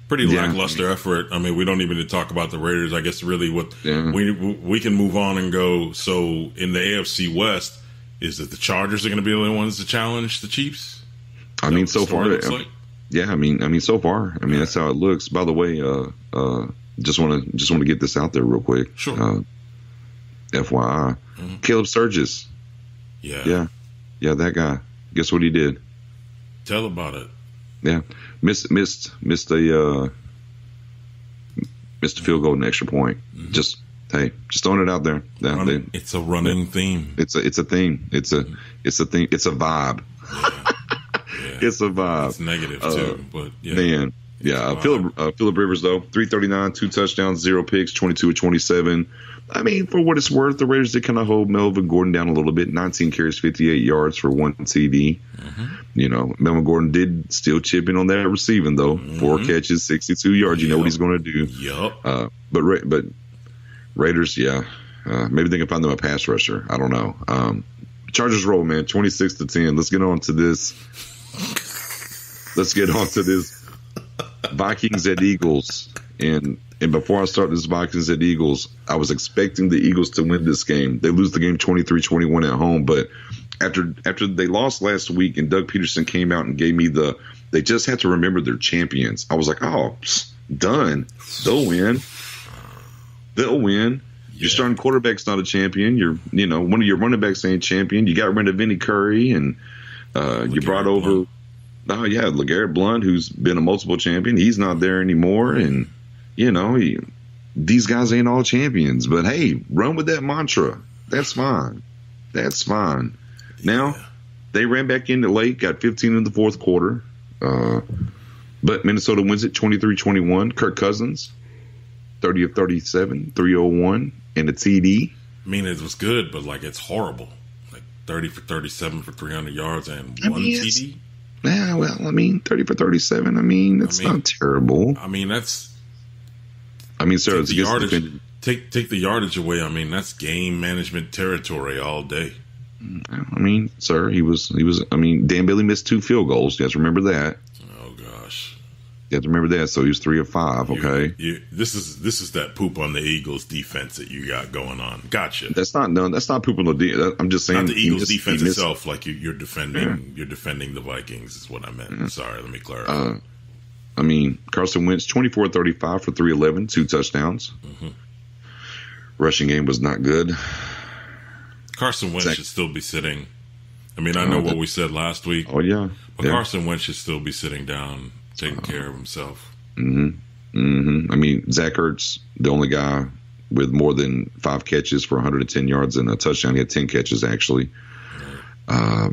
Pretty lackluster effort. I mean, we don't even need to talk about the Raiders. I guess really we can move on and go. So in the AFC West, is it the Chargers are going to be the only ones to challenge the Chiefs? I mean, so far, yeah. I mean, so far, that's how it looks. By the way, just want to get this out there real quick. Sure. FYI, Caleb Sturgis. Yeah, that guy. Guess what he did? Tell about it. Yeah, missed the field goal and extra point. Just throwing it out there. It's a running theme. It's a theme. It's a thing. It's a vibe. Yeah. It's a vibe. It's negative too, but yeah. Man, yeah. Phillip Rivers though, 339, 2 touchdowns, 0 picks, 22 of 27. I mean, for what it's worth, the Raiders did kind of hold Melvin Gordon down a little bit. 19 carries, 58 yards for 1 TD. You know, Melvin Gordon did still chip in on that receiving, though. 4 catches, 62 yards. You know what he's going to do. Yep. But Raiders, maybe they can find them a pass rusher. I don't know. Chargers roll, man, 26-10. Let's get on to this. Vikings at Eagles. And before I start this Vikings at Eagles, I was expecting the Eagles to win this game. They lose the game 23-21 at home, but after they lost last week and Doug Peterson came out and gave me they just had to remember their champions. I was like, done. They'll win. Your starting quarterback's not a champion. One of your running backs ain't champion. You got rid of Vinny Curry and you brought over LeGarrette Blount, who's been a multiple champion. He's not there anymore, and these guys ain't all champions. But hey, run with that mantra. That's fine. Now, they ran back into late, got 15 in the fourth quarter. But Minnesota wins it 23-21. Kirk Cousins, 30 of 37, 301, and a TD. I mean, it was good, but it's horrible. 30 for 37 for 300 yards and 1 TD. Yeah, well, 30 for 37. That's not terrible. Sir, take the yardage. Take the yardage away. That's game management territory all day. Sir, he was. Dan Bailey missed 2 field goals. You guys remember that? Oh gosh, you have to remember that. So he was 3 of 5. Okay. This is that poop on the Eagles defense that you got going on. Gotcha. That's not poop on the defense. I'm just saying not the Eagles defense itself. You're defending. You're defending the Vikings. Is what I meant. Sorry. Let me clarify. Carson Wentz 24-35 for 311, 2 touchdowns. Rushing game was not good. Carson Wentz should still be sitting. I know what we said last week. Oh, yeah. But Carson Wentz should still be sitting down, taking care of himself. Zach Ertz, the only guy with more than 5 catches for 110 yards and a touchdown. He had 10 catches, actually. Right.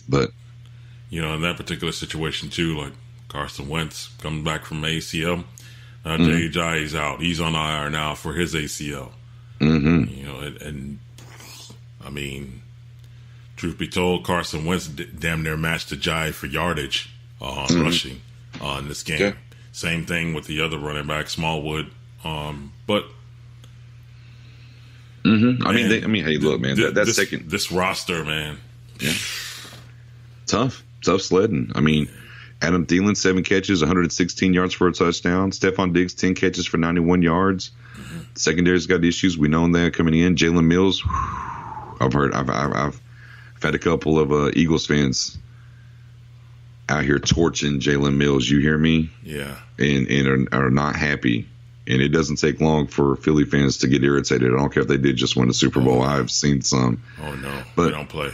But in that particular situation, too, Carson Wentz comes back from ACL. Jay Ajayi's out. He's on IR now for his ACL. Truth be told, Carson Wentz damn near matched Ajayi for yardage on rushing on this game. Yeah. Same thing with the other running back, Smallwood. But hey, look, man, this roster, man. Yeah. Tough sledding. Adam Thielen, 7 catches, 116 yards for a touchdown. Stephon Diggs, 10 catches for 91 yards. Secondary's got issues. We know that coming in. Jalen Mills, I've had a couple of Eagles fans out here torching Jalen Mills. You hear me? Yeah. And are not happy. And it doesn't take long for Philly fans to get irritated. I don't care if they did just win the Super Bowl. I've seen some. Oh, no. But they don't play.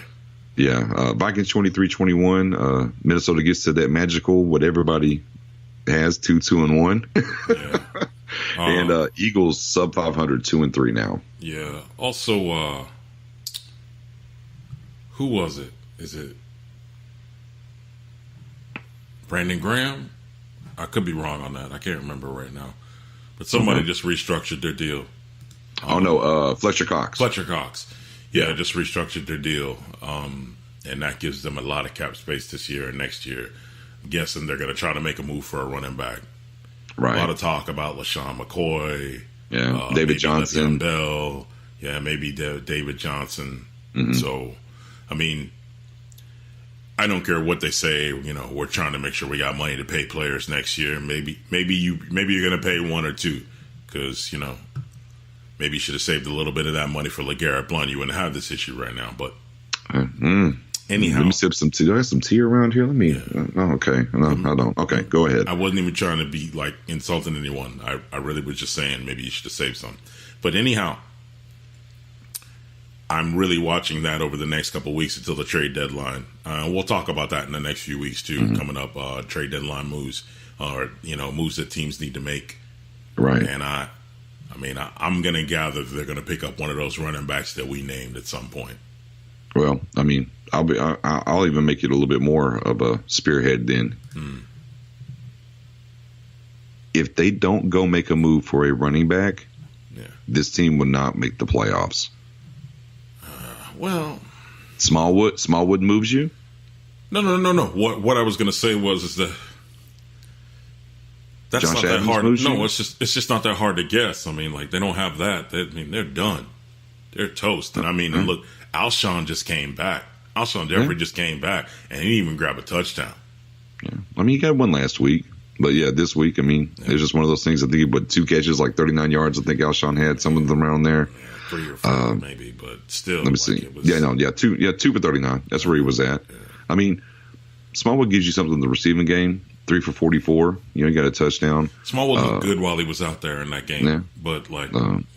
Yeah, Vikings 23-21. Minnesota gets to that magical what everybody has 2-2-1. Yeah. And Eagles sub 500 2-3 now. Yeah. Also, who was it? Is it Brandon Graham? I could be wrong on that. I can't remember right now. But somebody just restructured their deal. Fletcher Cox. Yeah, just restructured their deal, and that gives them a lot of cap space this year and next year. I'm guessing they're going to try to make a move for a running back. Right. A lot of talk about LaShawn McCoy, David Johnson, Odell, Yeah, maybe David Johnson. Mm-hmm. So, I mean, I don't care what they say. You know, we're trying to make sure we got money to pay players next year. Maybe you're going to pay one or two because, you know, maybe you should have saved a little bit of that money for LeGarrette Blount. You wouldn't have this issue right now. But anyhow, let me sip some tea. Do I have some tea around here? Let me. Yeah. Oh, okay. No, I don't. Okay, go ahead. I wasn't even trying to be like insulting anyone. I really was just saying maybe you should have saved some. But anyhow, I'm really watching that over the next couple of weeks until the trade deadline. We'll talk about that in the next few weeks too. Coming up, trade deadline moves, or moves that teams need to make. Right. And I'm going to gather they're going to pick up one of those running backs that we named at some point. Well, I mean, I'll even make it a little bit more of a spearhead then. If they don't go make a move for a running back, this team will not make the playoffs. Well, Smallwood moves you? No. What I was going to say was that that's Josh not that Adams hard. moves No, you? it's just not that hard to guess. I mean, like they don't have that. They're done. They're toast. And I mean, and look, Alshon just came back. Alshon Jeffrey just came back, and he didn't even grab a touchdown. Yeah. I mean, he got one last week. But, yeah, this week, I mean, it's just one of those things. I think, but 2 catches, like 39 yards. I think Alshon had some of them around there. Yeah, 3 or 4 maybe, but still. Let me see. It was, 2 for 39. That's where he was at. Yeah. I mean, Smallwood gives you something in the receiving game. 3 for 44. You got a touchdown. Smallwood looked good while he was out there in that game. Yeah. But, like,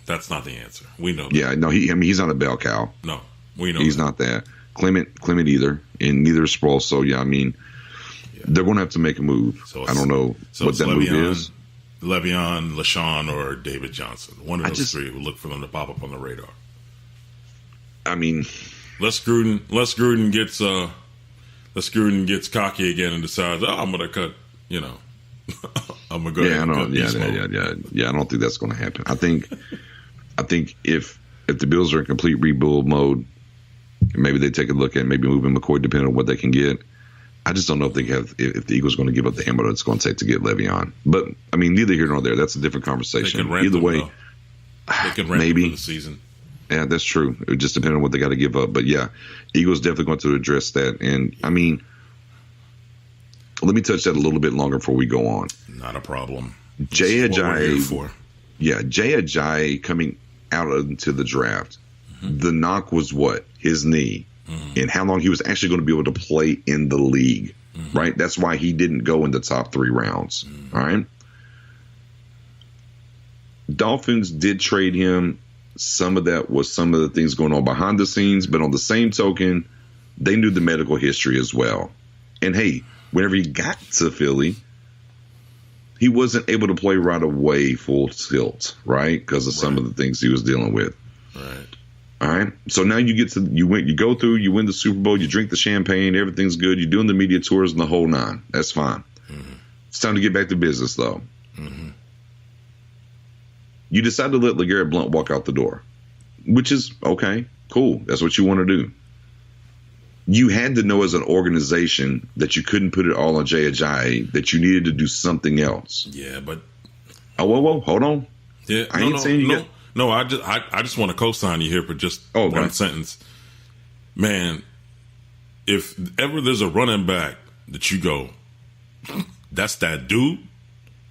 that's not the answer. We know that. Yeah, no, he's not a bell cow. No, we know he's that. not that. Clement either, and neither is Sproles. So, yeah, I mean, they're going to have to make a move. So I don't know what that move is. Le'Veon, LaShawn, or David Johnson. One of those three. We'll look for them to pop up on the radar. I mean, Les Gruden gets cocky again and decides, I'm going to cut. I'm going to go ahead and cut beast mode. Yeah. I don't think that's going to happen. I think if the Bills are in complete rebuild mode, maybe they take a look at maybe moving McCoy, depending on what they can get. I just don't know if the Eagles are going to give up the ammo that it's going to take to get Le'Veon. But I mean, neither here nor there. That's a different conversation. Either way, they can rent maybe them for the season. Yeah, that's true. It just depends on what they got to give up. But yeah, Eagles definitely going to address that. And I mean, let me touch that a little bit longer before we go on. Not a problem. Jay Ajayi coming out into the draft. Mm-hmm. The knock was what? His knee. And how long he was actually going to be able to play in the league, right? That's why he didn't go in the top 3 rounds, all right? Dolphins did trade him. Some of that was some of the things going on behind the scenes, but on the same token, they knew the medical history as well. And, hey, whenever he got to Philly, he wasn't able to play right away full tilt, right, because of some of the things he was dealing with. Right. All right. So now you go through, you win the Super Bowl, you drink the champagne, everything's good. You're doing the media tours and the whole 9. That's fine. It's time to get back to business, though. You decide to let LeGarrette Blount walk out the door, which is okay, cool. That's what you want to do. You had to know as an organization that you couldn't put it all on Jay Ajayi, that you needed to do something else. Yeah, but whoa, hold on. Yeah, I ain't saying you got. No, I just want to co-sign you here for just one sentence. Man, if ever there's a running back that you go, that's that dude,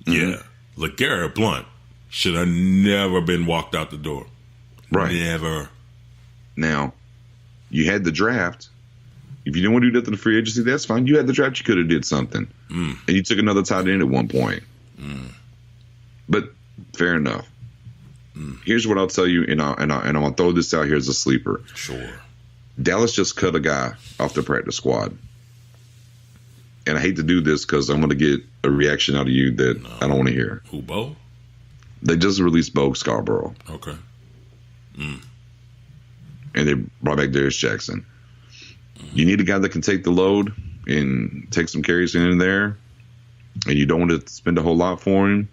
yeah, LeGarrette Blount should have never been walked out the door. Right. Never. Now, you had the draft. If you didn't want to do nothing in free agency, that's fine. You had the draft. You could have did something. And you took another tight end at one point. But fair enough. Here's what I'll tell you, and I'm going to throw this out here as a sleeper. Sure. Dallas just cut a guy off the practice squad. And I hate to do this because I'm going to get a reaction out of you that I don't want to hear. Who, Bo? They just released Bo Scarborough. Okay. And they brought back Darius Jackson. You need a guy that can take the load and take some carries in and there, and you don't want to spend a whole lot for him.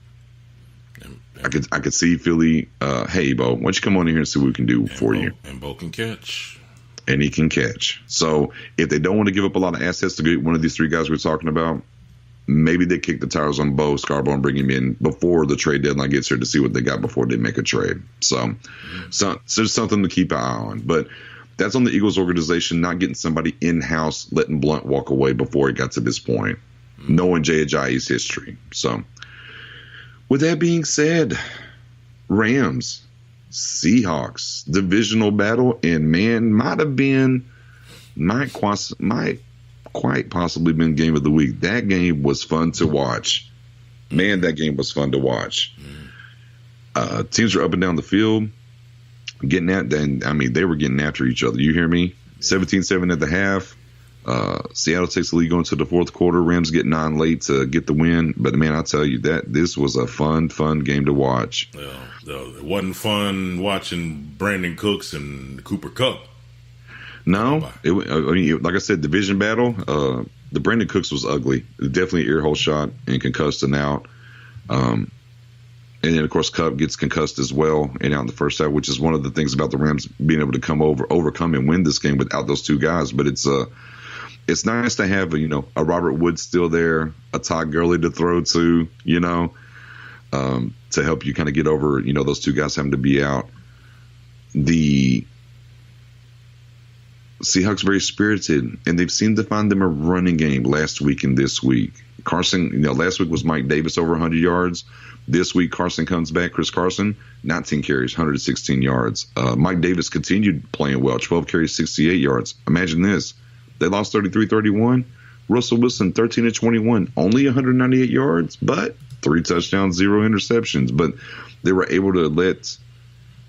I could see Philly, hey, Bo, why don't you come on in here and see what we can do for you? And Bo can catch. And he can catch. So if they don't want to give up a lot of assets to get one of these 3 guys we're talking about, maybe they kick the tires on Bo Scarborough and bring him in before the trade deadline gets here to see what they got before they make a trade. So there's something to keep an eye on. But that's on the Eagles organization, not getting somebody in-house, letting Blunt walk away before it got to this point, knowing Jay Ajayi's history. So with that being said, Rams, Seahawks, divisional battle, and man, might quite possibly been game of the week. That game was fun to watch. Man, that game was fun to watch. Teams are up and down the field, getting at. I mean, they were getting after each other. You hear me? 17-7 at the half. Seattle takes the lead going to the fourth quarter. Rams get 9 late to get the win. But man, I tell you that this was a fun game to watch. It wasn't fun watching Brandon Cooks and Cooper Kupp. No, like I said, division battle. The Brandon Cooks was ugly. Definitely ear hole shot and concussed and out. And then of course Kupp gets concussed as well and out in the first half, which is one of the things about the Rams being able to overcome and win this game without those two guys. But it's nice to have a Robert Woods still there, a Todd Gurley to throw to, to help you kind of get over those two guys having to be out. The Seahawks very spirited, and they've seemed to find them a running game last week and this week. Carson, last week was Mike Davis over 100 yards. This week, Carson comes back. Chris Carson, 19 carries, 116 yards. Mike Davis continued playing well, 12 carries, 68 yards. Imagine this. They lost 33-31. Russell Wilson, 13-21, only 198 yards, but 3 touchdowns, 0 interceptions. But they were able to let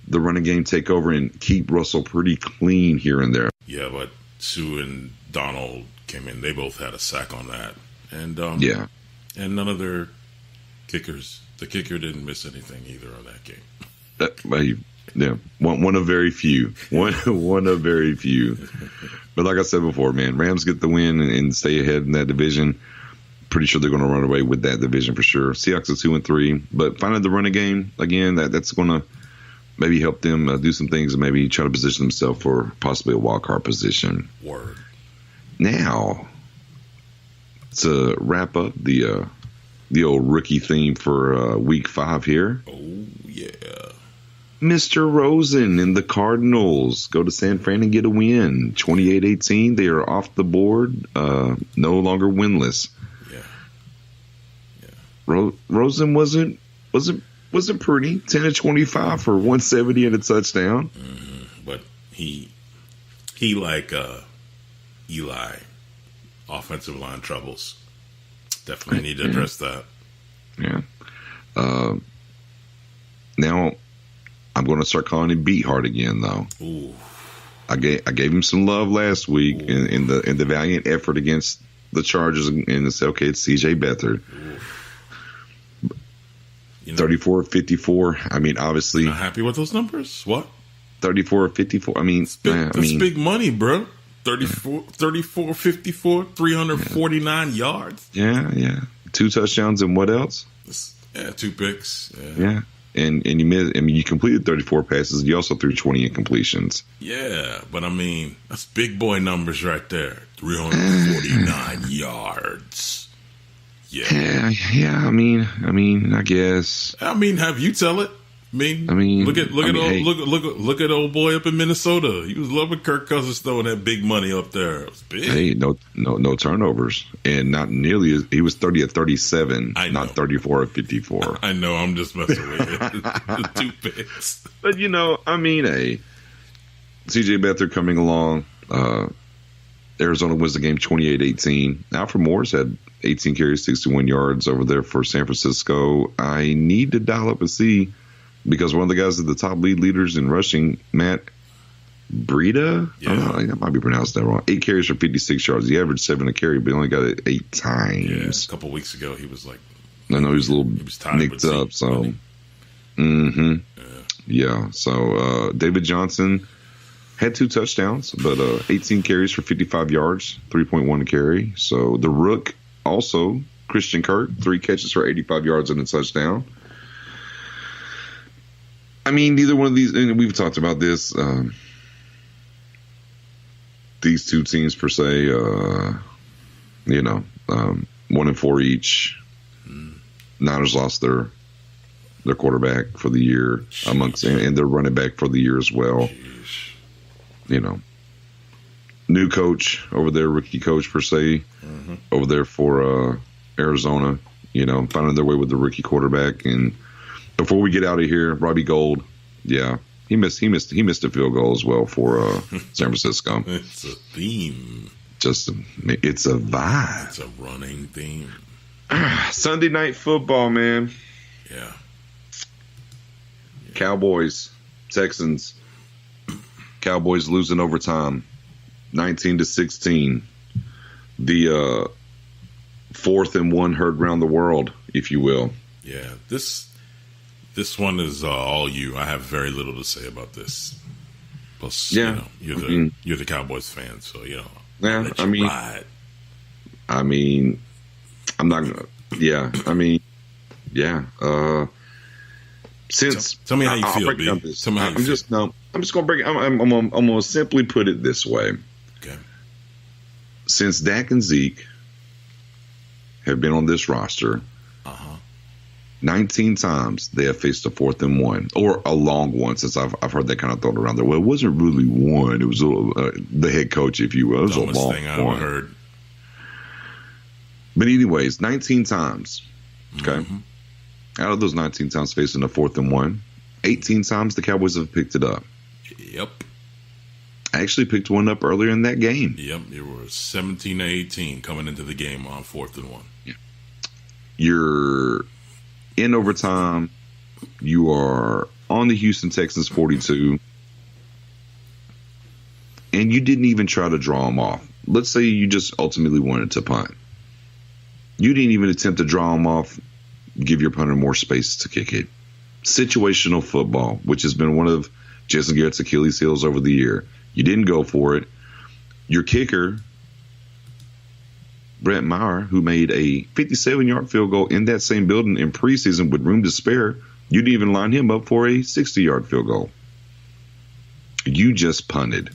the running game take over and keep Russell pretty clean here and there. Yeah, but Sue and Donald came in. They both had a sack on that. And and none of their kickers. The kicker didn't miss anything either on that game. One of very few. One of very few. But like I said before, man, Rams get the win and stay ahead in that division. Pretty sure they're going to run away with that division for sure. Seahawks are 2-3, but finding the running game again, that's going to maybe help them do some things and maybe try to position themselves for possibly a wild card position. Word. Now, to wrap up the old rookie theme for week 5 here. Oh, yeah. Mr. Rosen and the Cardinals go to San Fran and get a win. 28-18. They are off the board, no longer winless. Yeah. Rosen wasn't pretty. 10-25 for 170 and a touchdown. But he like Eli, offensive line troubles. Definitely need to address that. Yeah. Now I'm going to start calling him Beathard again, though. Ooh. I gave him some love last week in the valiant effort against the Chargers, and it's okay. It's C.J. Beathard. 34-54. I mean, obviously, not happy with those numbers. What? 34-54. I mean, that's big money, bro. 34-54, 349 yards. Yeah. 2 touchdowns and what else? 2 picks. Yeah. And you missed. I mean, you completed 34 passes. You also threw 20 incompletions. Yeah, but I mean, that's big boy numbers right there. 349 yards. Yeah. I mean, I guess. I mean, have you tell it? I mean, look at old boy up in Minnesota. He was loving Kirk Cousins throwing that big money up there. It was big. Hey, no turnovers, and not nearly as he was 30 at 37, not 34 at 54. I know. I'm just messing with you. 2 picks. But CJ Beathard coming along. Arizona wins the game 28-18. Alfred Morris had 18 carries, 61 yards over there for San Francisco. I need to dial up and see. Because one of the guys at the top leaders in rushing, Matt Breida, I might be pronouncing that wrong. 8 carries for 56 yards. He averaged 7 a carry, but he only got it 8 times. Yeah, a couple weeks ago, he was like, I know he was a little nicked up. So, yeah. So David Johnson had 2 touchdowns, but 18 carries for 55 yards, 3.1 a carry. So the Rook also, Christian Kirk, 3 catches for 85 yards and a touchdown. I mean, neither one of these, and we've talked about this, these two teams per se, 1-4 each. Niners lost their quarterback for the year and their running back for the year as well. Jeez. You know, new coach over there, rookie coach per se, over there for Arizona. You know, finding their way with the rookie quarterback. And before we get out of here, Robbie Gould, yeah, he missed a field goal as well for San Francisco. It's a theme. It's a vibe. It's a running theme. Sunday night football, man. Yeah. Cowboys, Texans. Cowboys losing overtime, 19-16. The 4th and 1 heard around the world, if you will. Yeah, this one is all you. I have very little to say about this. Plus, yeah, you're the Cowboys fan, so you know. Yeah, ride. I'm not gonna. Yeah, yeah. Since tell me how you feel, B. Tell me how you feel. I'm just gonna break it. I'm gonna simply put it this way. Okay. Since Dak and Zeke have been on this roster, 19 times they have faced a 4th and 1 or a long one. Since I've heard that kind of thought around there. Well, it wasn't really one. It was the head coach, if you will. It was dumbest a long thing I ever heard. But anyways, 19 times. Okay. Out of those 19 times facing a 4th and 1, 18 times the Cowboys have picked it up. Yep. I actually picked one up earlier in that game. Yep. It was 17-18 coming into the game on 4th and 1. Yeah. You're in overtime. You are on the Houston Texans 42. And you didn't even try to draw them off. Let's say you just ultimately wanted to punt. You didn't even attempt to draw them off, give your punter more space to kick it. Situational football, which has been one of Jason Garrett's Achilles heels over the year. You didn't go for it. Your kicker, Brett Maher, who made a 57-yard field goal in that same building in preseason with room to spare, you didn't even line him up for a 60-yard field goal. You just punted.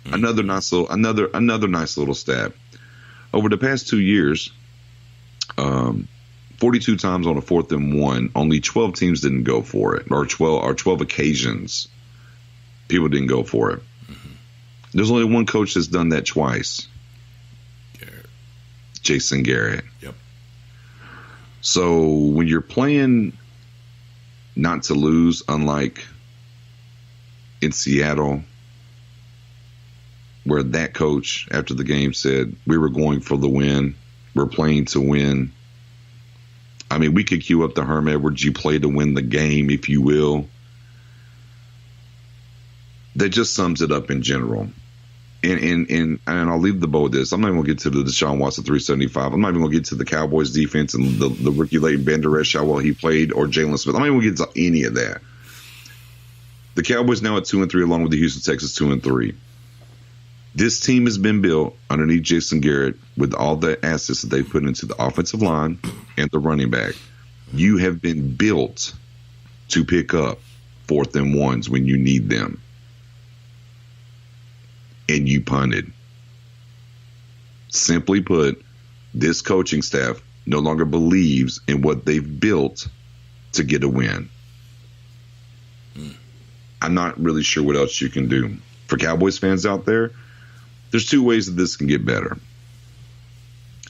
Another nice little stat. Over the past 2 years, 42 times on a 4th and 1, only 12 teams didn't go for it, or 12 occasions people didn't go for it. There's only one coach that's done that twice. Jason Garrett. Yep. So when you're playing not to lose, unlike in Seattle, where that coach after the game said, we were going for the win, we're playing to win. I mean, we could cue up the Herm Edwards, you play to win the game, if you will. That just sums it up in general. And I'll leave the bow with this. I'm not even going to get to the Deshaun Watson 375. I'm not even going to get to the Cowboys defense and the rookie Leighton Vander Esch, how well he played, or Jalen Smith. I'm not even going to get to any of that. The Cowboys now at 2-3, along with the Houston Texans 2-3. This team has been built underneath Jason Garrett with all the assets that they put into the offensive line and the running back. You have been built to pick up 4th and 1s when you need them. And you punted. Simply put, this coaching staff no longer believes in what they've built to get a win. I'm not really sure what else you can do. For Cowboys fans out there, there's 2 ways that this can get better.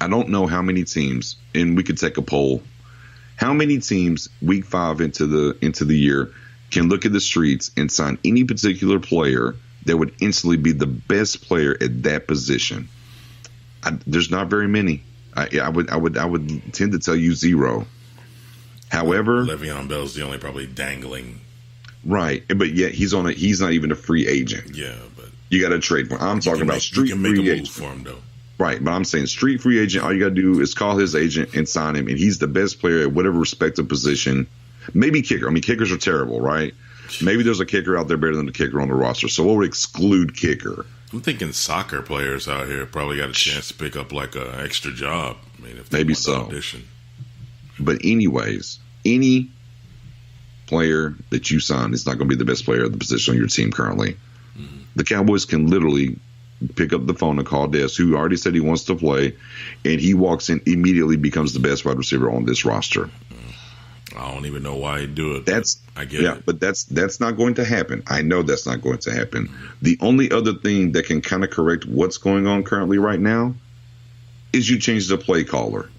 I don't know how many teams, and we could take a poll, how many teams week 5 into the year can look at the streets and sign any particular player that would instantly be the best player at that position. There's not very many. I would tend to tell you 0. However, Le'Veon Bell's the only probably dangling. Right, but yet he's not even a free agent. Yeah, but you got to trade for him. I'm talking about street free agent for him though. Right, but I'm saying street free agent. All you got to do is call his agent and sign him, and he's the best player at whatever respective position. Maybe kicker. I mean, kickers are terrible, right? Maybe there's a kicker out there better than the kicker on the roster, so we'll exclude kicker. I'm thinking soccer players out here probably got a chance to pick up like an extra job. I mean, if they maybe want to so. Audition. But anyways, any player that you sign is not going to be the best player at the position on your team currently. The Cowboys can literally pick up the phone and call Des, who already said he wants to play, and he walks in, immediately becomes the best wide receiver on this roster. I don't even know why he'd do it. I get it. But that's not going to happen. I know that's not going to happen. The only other thing that can kind of correct what's going on currently right now is you change the play caller.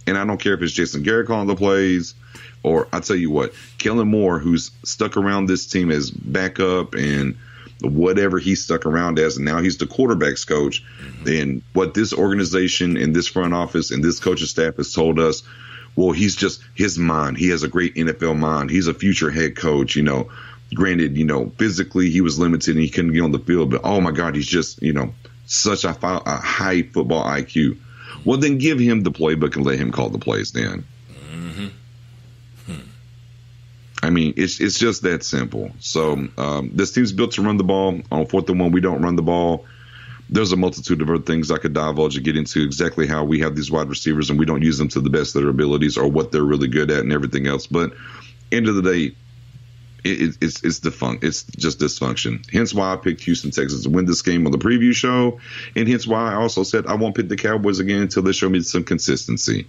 And I don't care if it's Jason Garrett calling the plays, or I tell you what, Kellen Moore, who's stuck around this team as backup and whatever he's stuck around as, and now he's the quarterback's coach. And what this organization and this front office and this coaching staff has told us, well, he's just his mind. He has a great NFL mind. He's a future head coach. Granted, physically he was limited and he couldn't get on the field, but oh my God, he's just, such a high football IQ. Well, then give him the playbook and let him call the plays then. I mean, it's just that simple. So this team's built to run the ball. On 4th and 1, we don't run the ball. There's a multitude of other things I could divulge and get into exactly how we have these wide receivers and we don't use them to the best of their abilities or what they're really good at and everything else. But end of the day, it's just dysfunction. Hence why I picked Houston, Texas to win this game on the preview show. And hence why I also said I won't pick the Cowboys again until they show me some consistency.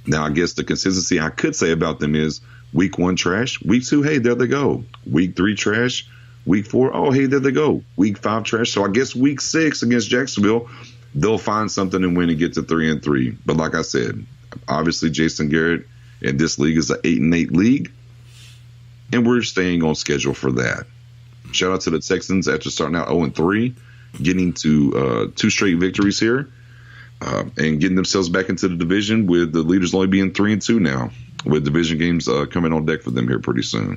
Now, I guess the consistency I could say about them is week 1 trash, week 2, hey, there they go. Week 3 trash, week 4, oh, hey, there they go. Week 5 trash. So I guess week 6 against Jacksonville, they'll find something and win and get to 3-3. But like I said, obviously Jason Garrett and this league is an 8-8 league. And we're staying on schedule for that. Shout out to the Texans after starting out 0-3, getting to 2 straight victories here, and getting themselves back into the division with the leaders only being 3-2 now, with division games coming on deck for them here pretty soon.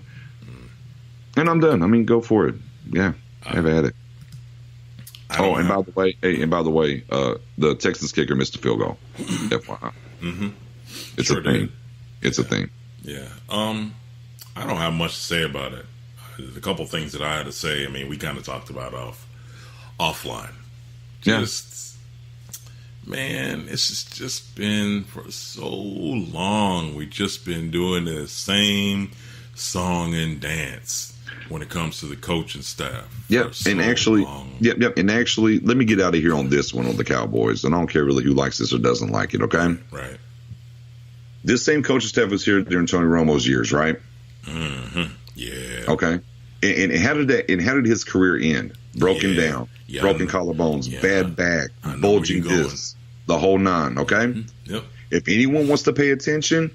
And I'm done. I mean, go for it. Yeah, have at it. And by the way, the Texans kicker missed a field goal. FYI. It's a thing. It's a thing. Yeah. I don't have much to say about it. There's a couple things that I had to say. I mean, we kind of talked about offline. Man, it's just been for so long. We've just been doing the same song and dance when it comes to the coaching staff. Yep. And actually, let me get out of here on this one on the Cowboys. And I don't care really who likes this or doesn't like it, okay? Right. This same coaching staff was here during Tony Romo's years, right? Yeah. Okay. And how did his career end? Broken down, broken collarbones, bad back, bulging discs, the whole 9. Okay. Yep. If anyone wants to pay attention,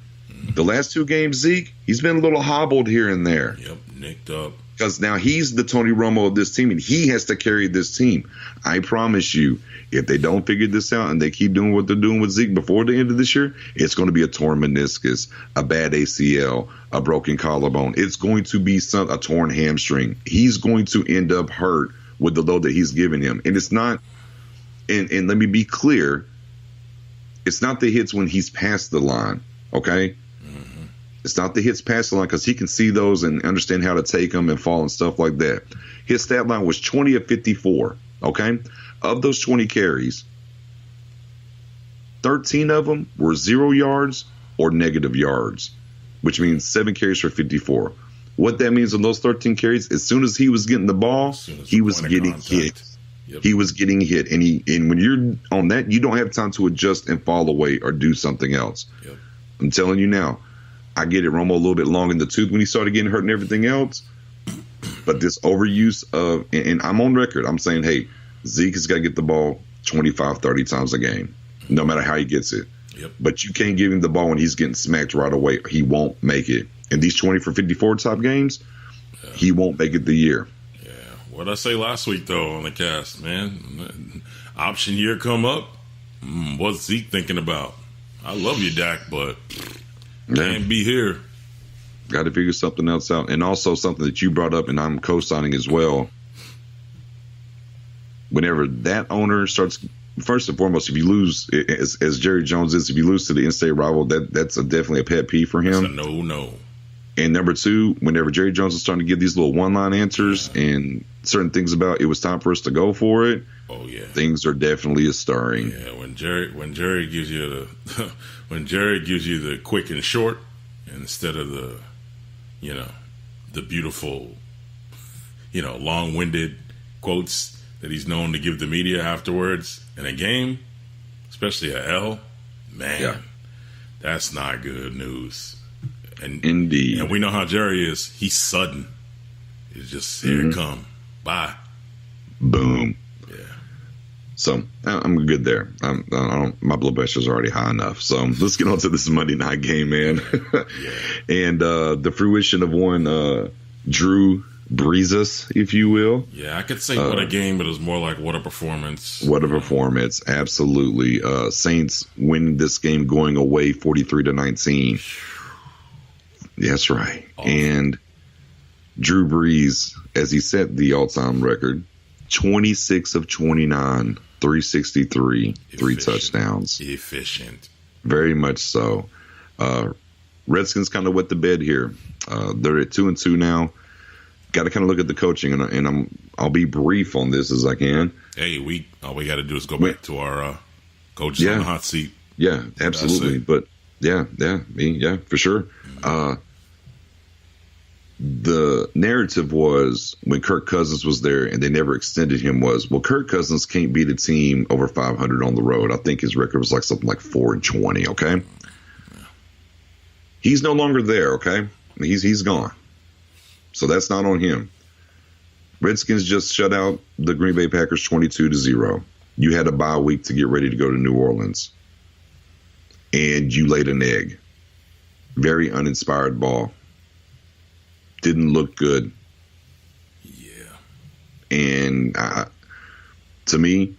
the last 2 games, Zeke, he's been a little hobbled here and there. Yep. Nicked up. Because now he's the Tony Romo of this team, and he has to carry this team. I promise you, if they don't figure this out and they keep doing what they're doing with Zeke before the end of this year, it's going to be a torn meniscus, a bad ACL, a broken collarbone. It's going to be a torn hamstring. He's going to end up hurt with the load that he's giving him. And it's not, and let me be clear, it's not the hits when he's past the line, okay? It's not the hits past the line because he can see those and understand how to take them and fall and stuff like that. His stat line was 20 of 54, okay? Of those 20 carries, 13 of them were 0 yards or negative yards, which means 7 carries for 54. What that means on those 13 carries, as soon as he was getting the ball, he was getting hit. Yep. He was getting hit. And when you're on that, you don't have time to adjust and fall away or do something else. Yep. I'm telling you now. I get it, Romo a little bit long in the tooth when he started getting hurt and everything else. But this overuse of, and I'm on record, I'm saying, hey, Zeke has got to get the ball 25, 30 times a game, no matter how he gets it. Yep. But you can't give him the ball when he's getting smacked right away. He won't make it. In these 20 for 54 type games, he won't make it the year. Yeah. What I say last week, though, on the cast, man, option year come up. What's Zeke thinking about? I love you, Dak, but can't be here. Got to figure something else out. And also something that you brought up, and I'm co-signing as well. Whenever that owner starts, first and foremost, if you lose, as Jerry Jones is, if you lose to the in-state rival, that's definitely a pet peeve for him. It's a no. And number 2, whenever Jerry Jones is starting to give these little one-line answers and certain things about it was time for us to go for it. Oh yeah, things are definitely stirring. Yeah, when Jerry gives you the quick and short instead of the beautiful long-winded quotes that he's known to give the media afterwards in a game, especially a L, man, that's not good news. And indeed. And we know how Jerry is. He's sudden. It's just, here it come. Bye. Boom. Yeah. So I'm good there. My blood pressure's already high enough. So let's get on to this Monday night game, man. And the fruition of one Drew Brees, if you will. Yeah, I could say what a game, but it was more like what a performance. What a performance. Absolutely. Saints win this game going away 43-19. That's right. Awesome. And Drew Brees, as he set the all-time record, 26 of 29, 363, three touchdowns. Efficient. Very much so. Redskins kind of wet the bed here. They're at 2-2 now. Got to kind of look at the coaching, and I'll be brief on this as I can. Hey, all we got to do is go back to our coaches on the hot seat. Yeah, absolutely. But yeah, for sure. The narrative was when Kirk Cousins was there and they never extended him was, well, Kirk Cousins can't beat a team over 500 on the road. I think his record was like something like 4-20. Okay, he's no longer there. Okay, he's gone. So that's not on him. Redskins just shut out the Green Bay Packers 22-0. You had a bye week to get ready to go to New Orleans. And you laid an egg. Very uninspired ball. Didn't look good. Yeah. And to me,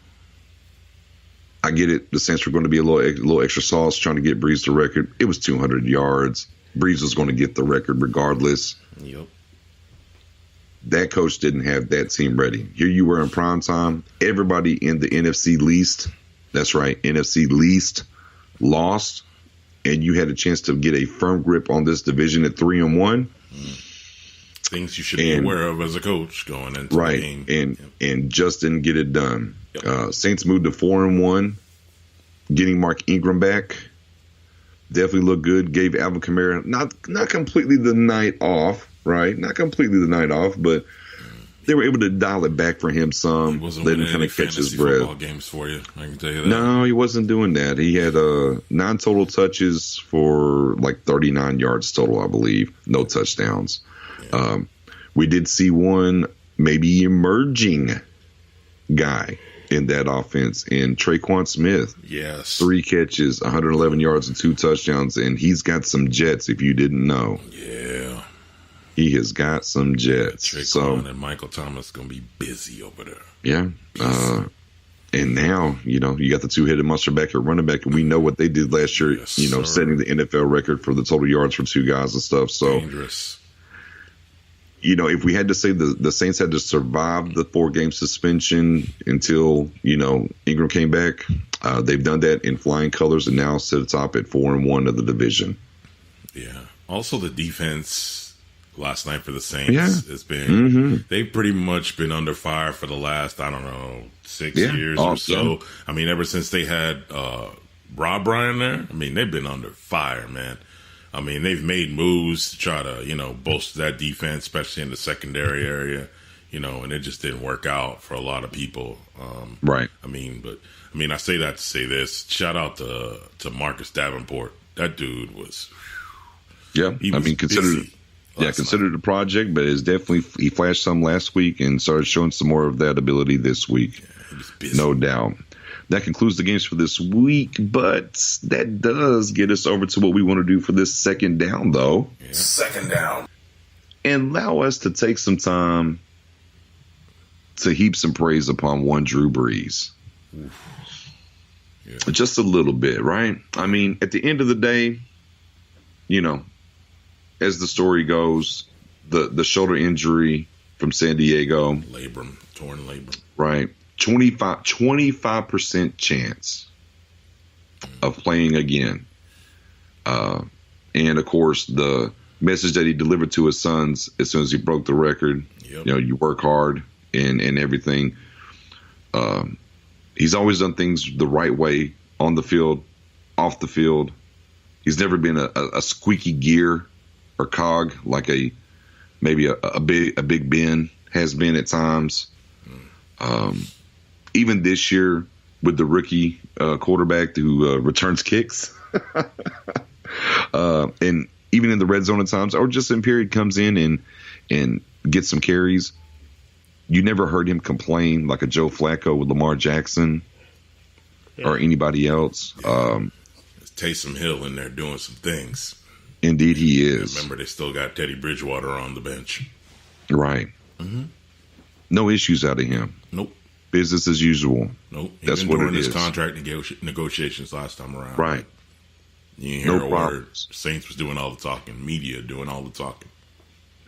I get it. The Saints were going to be a little extra sauce trying to get Brees the record. It was 200 yards. Brees was going to get the record regardless. Yep. That coach didn't have that team ready. Here you were in prime time. Everybody in the NFC least, that's right, NFC least, lost, and you had a chance to get a firm grip on this division at 3-1. Things you should be aware of as a coach going into the game. And just didn't get it done. Yep. Saints moved to 4-1, getting Mark Ingram back. Definitely looked good. Gave Alvin Kamara not completely the night off. Right, not completely the night off, but they were able to dial it back for him some. Let him kind of catch his breath. Football games for you, I can tell you that. No, he wasn't doing that. He had 9 total touches for like 39 yards total, I believe. No touchdowns. Yeah. We did see one maybe emerging guy in that offense in Traquan Smith. Yes. 3 catches, 111 yards, and 2 touchdowns, and he's got some jets if you didn't know. Yeah. He has got some jets. Traquan and Michael Thomas going to be busy over there. Yeah. And now, you got the two-headed monster back at running back, and we know what they did last year, setting the NFL record for the total yards for 2 guys and stuff. So, dangerous. If we had to say the Saints had to survive the 4-game suspension until, Ingram came back, they've done that in flying colors and now sit atop at 4-1 of the division. Yeah. Also, the defense last night for the Saints has been they've pretty much been under fire for the last 6 years or so. Yeah. I mean, ever since they had Rob Bryan there, I mean, they've been under fire, man. I mean, they've made moves to try to bolster that defense, especially in the secondary area, and it just didn't work out for a lot of people. Right. I say that to say this. Shout out to Marcus Davenport. That dude was. Yeah, considered a project, but it's definitely he flashed some last week and started showing some more of that ability this week. Yeah, no doubt. That concludes the games for this week, but that does get us over to what we want to do for this second down, though. Yeah. Second down. And allow us to take some time to heap some praise upon one Drew Brees. Yeah. Just a little bit, right? I mean, at the end of the day, as the story goes, the shoulder injury from San Diego. Torn labrum. Right. 25% chance of playing again. And, of course, the message that he delivered to his sons as soon as he broke the record, you work hard and everything. He's always done things the right way on the field, off the field. He's never been a squeaky gear or cog like maybe a Big Ben has been at times. even this year with the rookie quarterback who returns kicks, and even in the red zone at times, or just in period comes in and gets some carries. You never heard him complain like a Joe Flacco with Lamar Jackson or anybody else. Taysom Hill in there doing some things. Indeed, he is. Remember, they still got Teddy Bridgewater on the bench. Right. Mm-hmm. No issues out of him. Nope. Business as usual. Nope. That's Even what during it his is. contract negotiations last time around. Right. You didn't hear No a problems. word. Saints was doing all the talking. Media doing all the talking.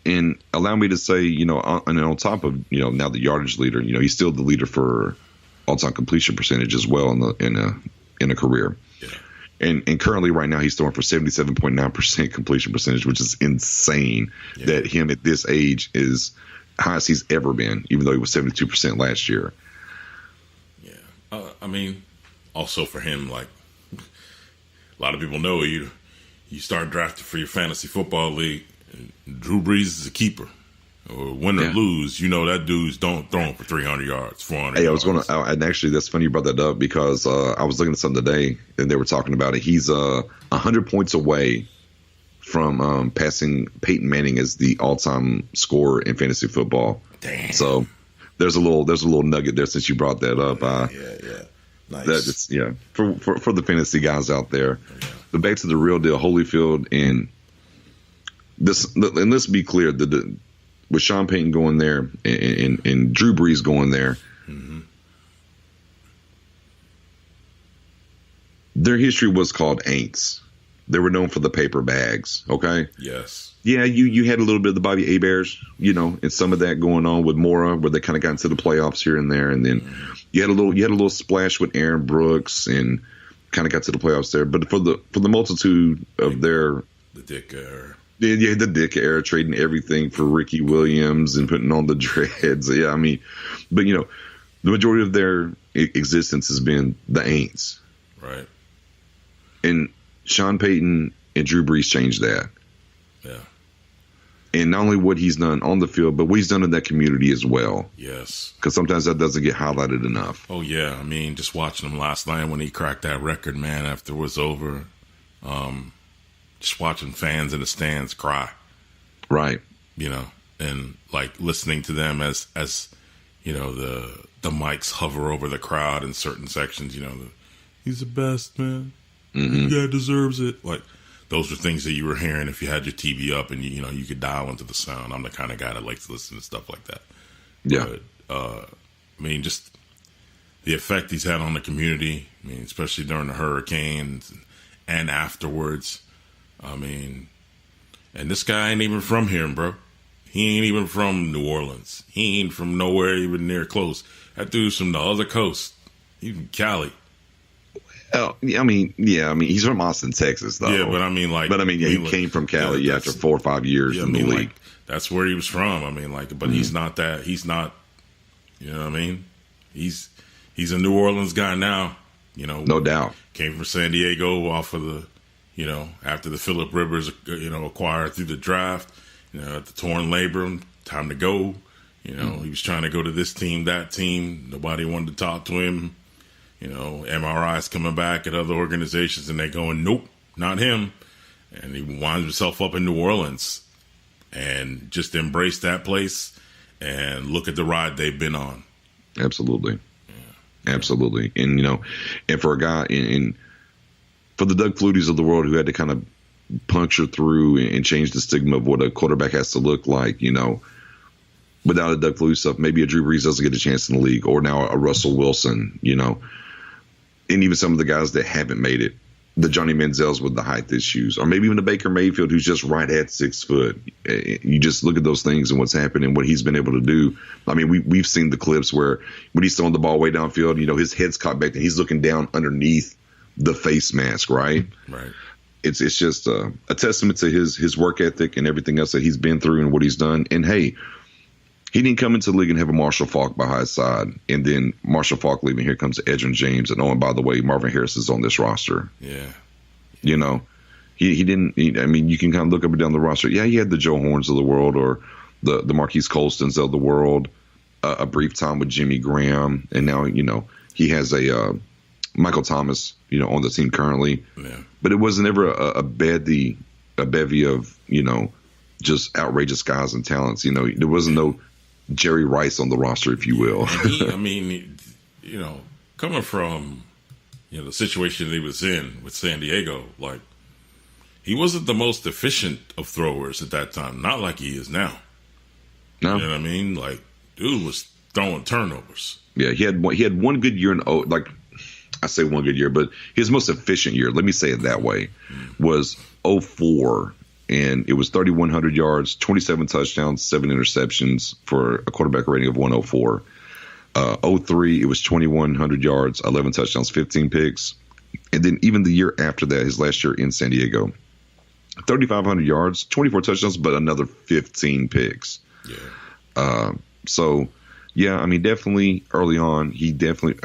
And allow me to say, on top of, now the yardage leader, he's still the leader for all-time completion percentage as well in a career. Yeah. And currently right now he's throwing for 77.9% completion percentage, which is insane that him at this age is highest he's ever been, even though he was 72% last year. Yeah. I mean, also for him, like, a lot of people know you start drafting for your fantasy football league, and Drew Brees is a keeper. Or win or lose, that dude's don't throw him for 300 yards, 400 Hey, I was yards. and actually that's funny you brought that up because I was looking at something today and they were talking about it. He's 100 points away from passing Peyton Manning as the all-time scorer in fantasy football. Damn. So there's a little nugget there since you brought that up. Yeah. Nice. That's for the fantasy guys out there. Yeah. But back to the real deal, Holyfield and this. And let's be clear, with Sean Payton going there and Drew Brees going there, mm-hmm. their history was called Aints. They were known for the paper bags. Okay. Yes. Yeah, you had a little bit of the Bobby Heberts, and some of that going on with Mora, where they kind of got into the playoffs here and there, and then you had a little splash with Aaron Brooks and kind of got to the playoffs there. But for the multitude of the Dick era. Yeah, the Dick era, trading everything for Ricky Williams and putting on the dreads. Yeah, I mean, but the majority of their existence has been the Aints. Right. And Sean Payton and Drew Brees changed that. Yeah. And not only what he's done on the field, but what he's done in that community as well. Yes. Because sometimes that doesn't get highlighted enough. Oh, yeah. I mean, just watching him last night when he cracked that record, man, after it was over. Just watching fans in the stands cry. Right. And like listening to them as the mics hover over the crowd in certain sections, he's the best, man. Mm-hmm. The guy deserves it. Like, those were things that you were hearing if you had your TV up and you could dial into the sound. I'm the kind of guy that likes to listen to stuff like that. Yeah. But, I mean, just the effect he's had on the community. I mean, especially during the hurricanes and afterwards. I mean, and this guy ain't even from here, bro. He ain't even from New Orleans. He ain't from nowhere even near close. That dude's from the other coast. He's from Cali. Oh, I mean, he's from Austin, Texas, though. Yeah, but I mean, he came from Cali after 4 or 5 years in the league. Like, that's where he was from. I mean, but he's not that. He's not. You know what I mean? He's a New Orleans guy now. No doubt. Came from San Diego off of the. After the Phillip Rivers, acquired through the draft, at the torn labrum, time to go. He was trying to go to this team, that team. Nobody wanted to talk to him. MRIs coming back at other organizations, and they going, nope, not him. And he winds himself up in New Orleans and just embrace that place and look at the ride they've been on. Absolutely. Yeah. Absolutely. And, and for a guy for the Doug Flutys of the world who had to kind of puncture through and change the stigma of what a quarterback has to look like, without a Doug Flutie stuff, maybe a Drew Brees doesn't get a chance in the league, or now a Russell Wilson, and even some of the guys that haven't made it, the Johnny Manziels with the height issues, or maybe even the Baker Mayfield who's just right at 6 foot. You just look at those things and what's happened and what he's been able to do. I mean, we've seen the clips where when he's throwing the ball way downfield, his head's caught back and he's looking down underneath the face mask, right? Right. It's just a testament to his work ethic and everything else that he's been through and what he's done. And hey, he didn't come into the league and have a Marshall Faulk by his side, and then Marshall Faulk leaving. Here comes Edgerrin James, and and by the way, Marvin Harris is on this roster. Yeah. He didn't. I mean, you can kind of look up and down the roster. Yeah, he had the Joe Horns of the world, or the Marquise Colstons of the world. a brief time with Jimmy Graham, and now he has a Michael Thomas on the team currently. Yeah. But it wasn't ever a bevy of just outrageous guys and talents. There wasn't no Jerry Rice on the roster, if you will. And coming from the situation he was in with San Diego, like, he wasn't the most efficient of throwers at that time. Not like he is now. No. You know what I mean? Like, dude was throwing turnovers. Yeah, he had one good year I say one good year, but his most efficient year, let me say it that way, was 04, and it was 3,100 yards, 27 touchdowns, 7 interceptions for a quarterback rating of 104. 03, it was 2,100 yards, 11 touchdowns, 15 picks. And then even the year after that, his last year in San Diego, 3,500 yards, 24 touchdowns, but another 15 picks. Yeah. So, yeah, I mean, definitely early on, he definitely,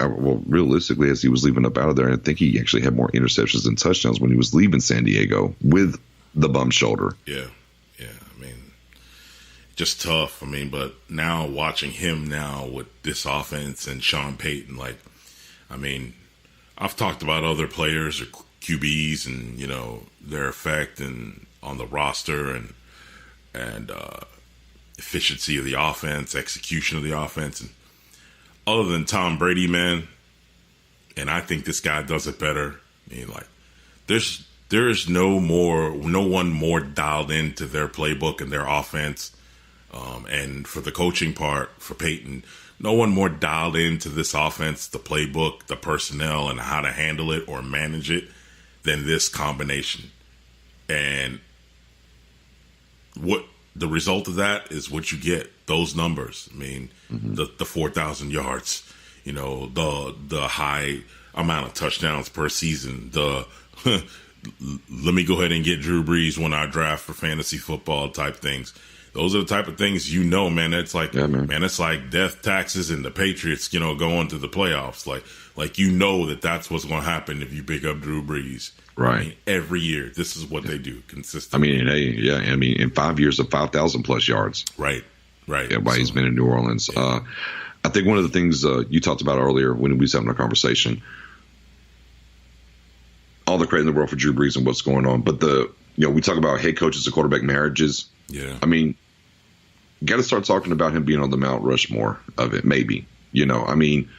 realistically, as he was leaving up out of there, I think he actually had more interceptions than touchdowns when he was leaving San Diego with the bum shoulder. Yeah. I mean, just tough. I mean, but now watching him now with this offense and Sean Payton, like, I mean, I've talked about other players or QBs and, their effect and on the roster and efficiency of the offense, execution of the offense. And other than Tom Brady, man, and I think this guy does it better. I mean, like, there is no one more dialed into their playbook and their offense. And for the coaching part, for Peyton, no one more dialed into this offense, the playbook, the personnel, and how to handle it or manage it than this combination. And what the result of that is what you get, those numbers. I mean, the 4,000 yards, the high amount of touchdowns per season, let me go ahead and get Drew Brees when I draft for fantasy football type things. Those are the type of things, man. It's like, man, it's like death, taxes, and the Patriots, going to the playoffs. Like that's what's going to happen if you pick up Drew Brees. Right. I mean, every year, this is what they do consistently. I mean, in 5 years of 5,000 plus yards. Right. Yeah, while he's been in New Orleans. Yeah. I think one of the things you talked about earlier when we was having a conversation, all the credit in the world for Drew Brees and what's going on, but we talk about head coaches and quarterback marriages. Yeah. I mean, got to start talking about him being on the Mount Rushmore of it, maybe. I mean,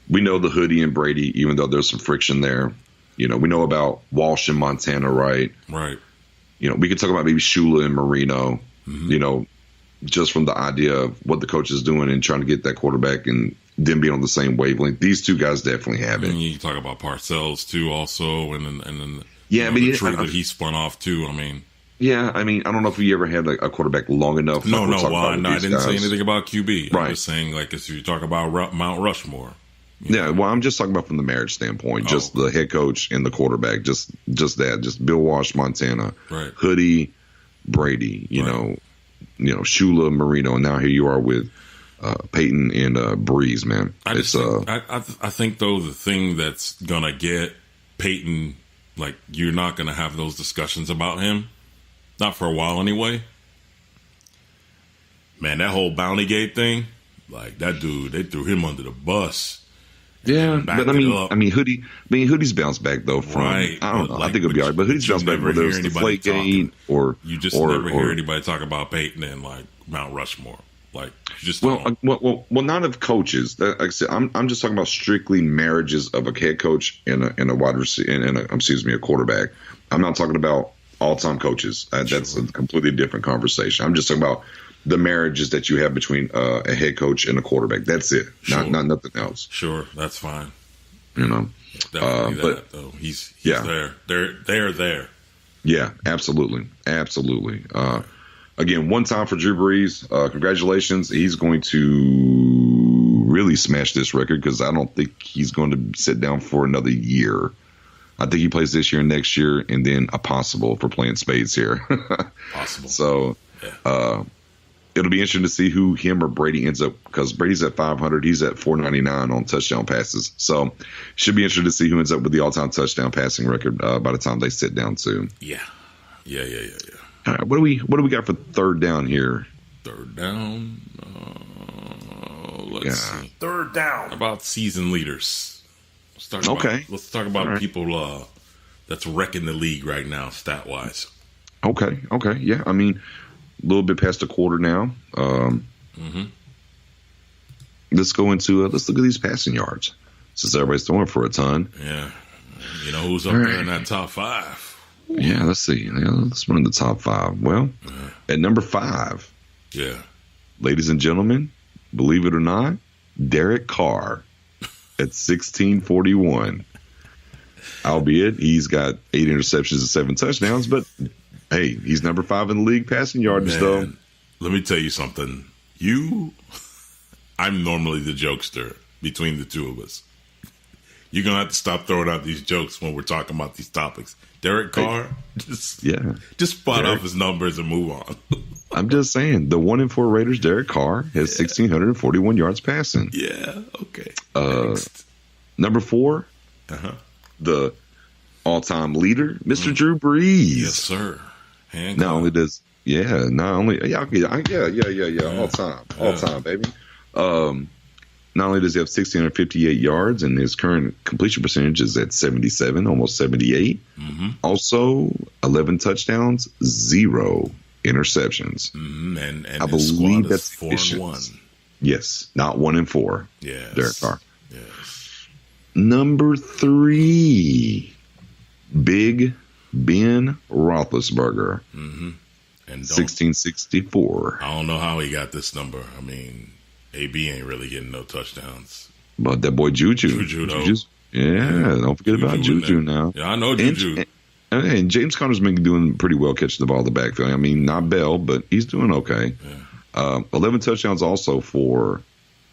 we know the Hoodie and Brady, even though there's some friction there. We know about Walsh and Montana, right? Right. We could talk about maybe Shula and Marino, just from the idea of what the coach is doing and trying to get that quarterback and them being on the same wavelength. These two guys definitely have it. And you talk about Parcells, too, also, and then the tree that he spun off, too. I mean, yeah, I mean, I don't know if we ever had a quarterback long enough. No, I didn't say anything about QB. Right. I'm just saying, like, if you talk about Mount Rushmore. Yeah, well, I'm just talking about from the marriage standpoint, just the head coach and the quarterback, just Bill Walsh, Montana, right. Hoodie, Brady, Shula, Marino, and now here you are with Peyton and Brees, man. I think though the thing that's gonna get Peyton, like, you're not gonna have those discussions about him, not for a while anyway. Man, that whole Bounty Gate thing, like, that dude, they threw him under the bus. Yeah, but Hoodie's bounced back though from right. I don't know. I think it'll be all right. But Hoodie's bounced back whether it's the Flake Gate or you just never hear anybody talk about Peyton and like Mount Rushmore. Like, you just well, not of coaches. Like I said, I'm just talking about strictly marriages of a head coach and a wide receiver and a quarterback. I'm not talking about all-time coaches. That's a completely different conversation. I'm just talking about the marriages that you have between a head coach and a quarterback. That's it. Not nothing else. Sure, that's fine. Definitely though. He's there. They're there. Yeah, absolutely. Again, one time for Drew Brees. Congratulations. He's going to really smash this record because I don't think he's going to sit down for another year. I think he plays this year and next year, and then a possible for playing spades here. Possible. So, it'll be interesting to see who him or Brady ends up, because Brady's at 500. He's at 499 on touchdown passes. So, should be interesting to see who ends up with the all-time touchdown passing record by the time they sit down too. Yeah. All right, what do we got for third down here? Third down. let's see. Third How down. about season leaders? Let's talk about people that's wrecking the league right now, stat wise. Okay. Yeah, I mean, a little bit past a quarter now. Let's go into let's look at these passing yards, since everybody's throwing for a ton. Yeah. You know who's up there in that top 5? Yeah, let's see. Let's run in the top 5. Well, at number 5, ladies and gentlemen, believe it or not, Derek Carr at 1641. Albeit he's got 8 interceptions and 7 touchdowns, but hey, he's number 5 in the league passing yards, though. Let me tell you something. I'm normally the jokester between the two of us. You're going to have to stop throwing out these jokes when we're talking about these topics. Derek Carr, just spot off his numbers and move on. I'm just saying, the 1-4 Raiders, Derek Carr, has 1,641 yards passing. Yeah, okay. Next. Number 4, the all-time leader, Mr. Drew Brees. Yes, sir. Not only does, all time, baby. Not only does he have 1,658 yards, and his current completion percentage is at 77, almost 78. Also, 11 touchdowns, 0 interceptions. And I believe that's 4-1. Yes, not 1-4. Yes. Derek Carr. Yes. Number 3, Big Ben Roethlisberger. And 1664. I don't know how he got this number. I mean, AB ain't really getting no touchdowns. But that boy Juju. Don't forget about Juju now. Yeah, I know Juju. And James Conner's been doing pretty well catching the ball in the backfield. I mean, not Bell, but he's doing okay. 11 touchdowns also for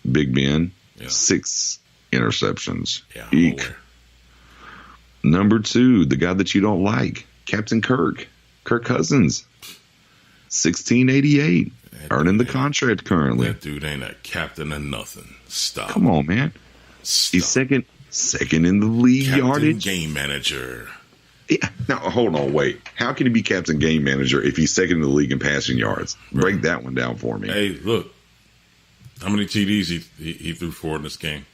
Big Ben. 6 interceptions. Eek. Number 2, the guy that you don't like, Captain Kirk Cousins. 1688. Earning the contract currently. That dude ain't a captain of nothing. Stop. Come on, man. Stop. He's second in the league captain yardage. Game manager. Yeah. Now, hold on, wait. How can he be captain game manager if he's second in the league in passing yards? Break that one down for me. Hey, look. How many TDs he threw for in this game?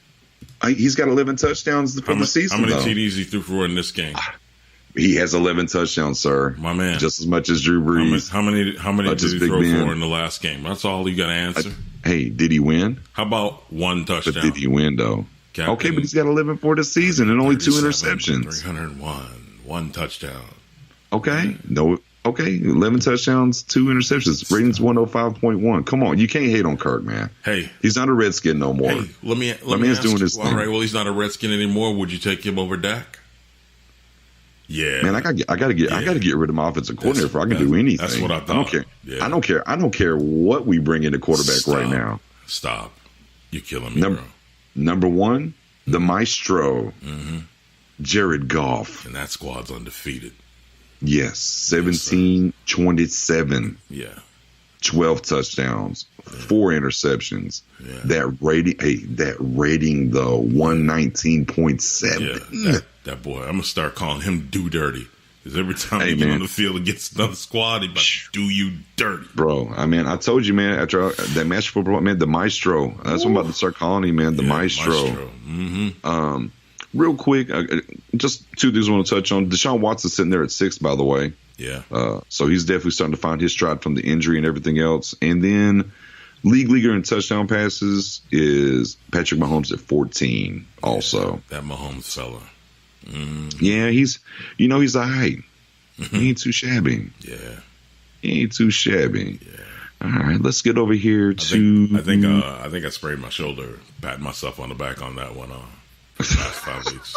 He's got 11 touchdowns for the season. How many TDs he threw for in this game? He has 11 touchdowns, sir. My man. Just as much as Drew Brees. How many did he throw for in the last game? That's all you got to answer. Hey, did he win? How about 1 touchdown? But did he win, though? Okay, but he's got 11 for the season and only 2 interceptions. 301. 1 touchdown. Okay. No. Okay, 11 touchdowns, 2 interceptions. Ratings 105.1. Come on, you can't hate on Kirk, man. Hey, he's not a Redskin no more. Hey, let me ask doing his thing. All right, well, he's not a Redskin anymore. Would you take him over Dak? Yeah, man, I gotta get rid of my offensive coordinator before I can do anything. That's what I thought. I don't care. Yeah. I don't care what we bring in the quarterback right now. Stop. You're killing me, bro. Number 1, the maestro, Jared Goff, and that squad's undefeated. Yes, 17-27. Yeah. 12 touchdowns, 4 interceptions. Yeah. That rating though, 119.7. Yeah, that boy, I'm gonna start calling him Do Dirty. Because every time he get on the field against another squad, he about to do you dirty. Bro, I mean, I told you, man, after that match football, man, the maestro. That's what I'm about to start calling him, man, the maestro. Real quick, just 2 things I want to touch on. Deshaun Watson's sitting there at 6, by the way. Yeah. So he's definitely starting to find his stride from the injury and everything else. And then league leader in touchdown passes is Patrick Mahomes at 14 also. That Mahomes fella. Yeah, he's all right. He ain't too shabby. Yeah. He ain't too shabby. Yeah. All right, let's get over here to... I think I sprayed my shoulder, patting myself on the back on that one last 5 weeks.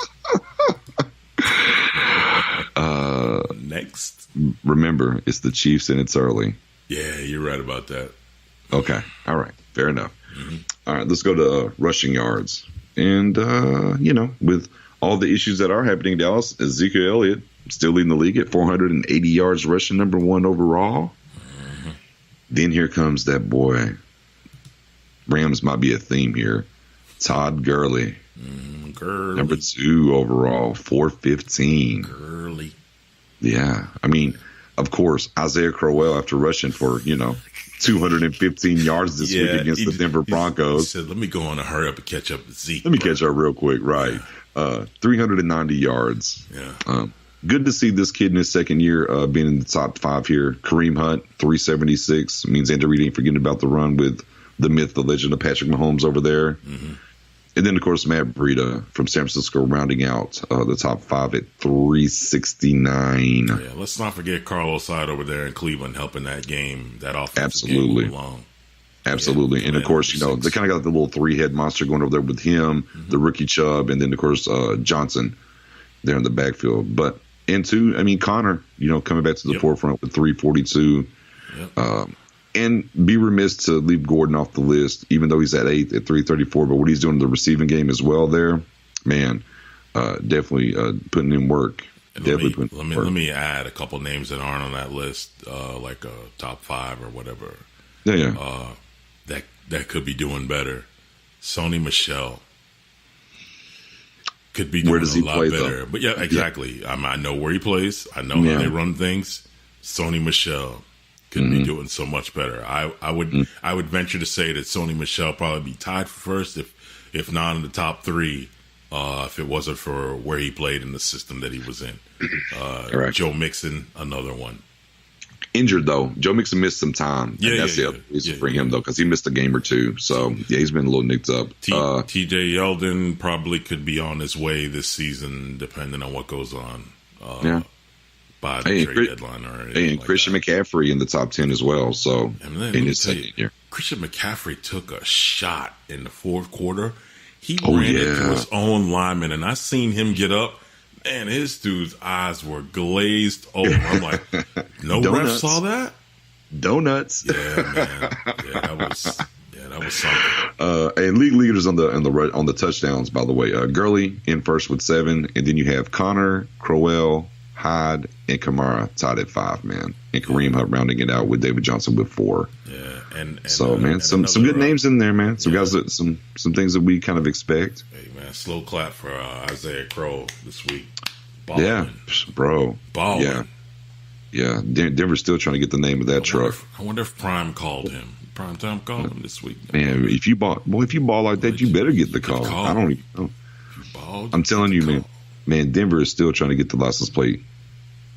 Next. Remember, it's the Chiefs and it's early. Yeah, you're right about that. Okay. All right. Fair enough. All right, let's go to rushing yards. And, with all the issues that are happening in Dallas, Ezekiel Elliott still leading the league at 480 yards rushing, number 1 overall. Then here comes that boy. Rams might be a theme here. Todd Gurley. Number 2 overall, 415. Gurley. Yeah. I mean, of course, Isaiah Crowell after rushing for 215 yards this week against the Denver Broncos. He said, "Let me go on and hurry up and catch up with Zeke. Let me catch up real quick." Right, 390 yards. Yeah. Good to see this kid in his second year being in the top 5 here. Kareem Hunt, 376. Means Andy Reid ain't forgetting about the run with the myth, the legend of Patrick Mahomes over there. Mm-hmm. And then, of course, Matt Breida from San Francisco rounding out the top 5 at 369. Yeah, let's not forget Carlos Hyde over there in Cleveland helping that game, that offensive Absolutely. game move along. Absolutely. And, of course, they kind of got the little 3-head monster going over there with him, the rookie Chubb, and then, of course, Johnson there in the backfield. But, Connor, coming back to the forefront with 342. Yep. And be remiss to leave Gordon off the list, even though he's at 8th at 334. But what he's doing in the receiving game as well there, man, definitely putting in work. Let me add a couple names that aren't on that list, like a top 5 or whatever. Yeah. That could be doing better. Sony Michel could be doing a lot better. Though? But yeah, exactly. Yeah. I know where he plays. I know how they run things. Sony Michel could be doing so much better. I would venture to say that Sony Michel probably be tied for first, if not in the top 3, if it wasn't for where he played in the system that he was in. Joe Mixon, another one. Injured though. Joe Mixon missed some time. That's the other reason for him though, because he missed a game or two. So he's been a little nicked up. TJ Yeldon probably could be on his way this season, depending on what goes on. By the trade deadline or anything and Christian McCaffrey in the top 10 as well. So in his second year, Christian McCaffrey took a shot in the fourth quarter. He ran into his own lineman, and I seen him get up. Man, his dude's eyes were glazed over. I'm like, no ref saw that? Donuts. Yeah, man. Yeah, that was something. And league leaders on the touchdowns, by the way. Gurley in first with 7, and then you have Connor, Crowell, Hyde, and Kamara tied at 5, man. And Kareem Hunt rounding it out with David Johnson with 4. Yeah, and so man, some good names in there, man. Some guys that some things that we kind of expect. Hey man, slow clap for Isaiah Crowe this week. Ballin'. Yeah, bro. Ballin'. Yeah. Denver's still trying to get the name of that truck. I wonder if Prime called him. Prime time called him this week. Man, if you ball like that, you better get the call. I don't even know. I'm telling you, man, Denver is still trying to get the license plate.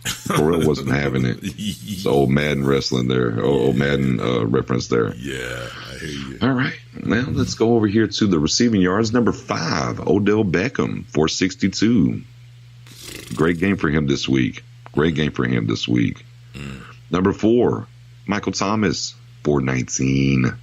Corell wasn't having it. It's old Madden wrestling there. Old Madden reference there. Yeah, I hear you. All right. Now let's go over here to the receiving yards. Number 5, Odell Beckham, 462. Great game for him this week. Number 4, Michael Thomas, 419.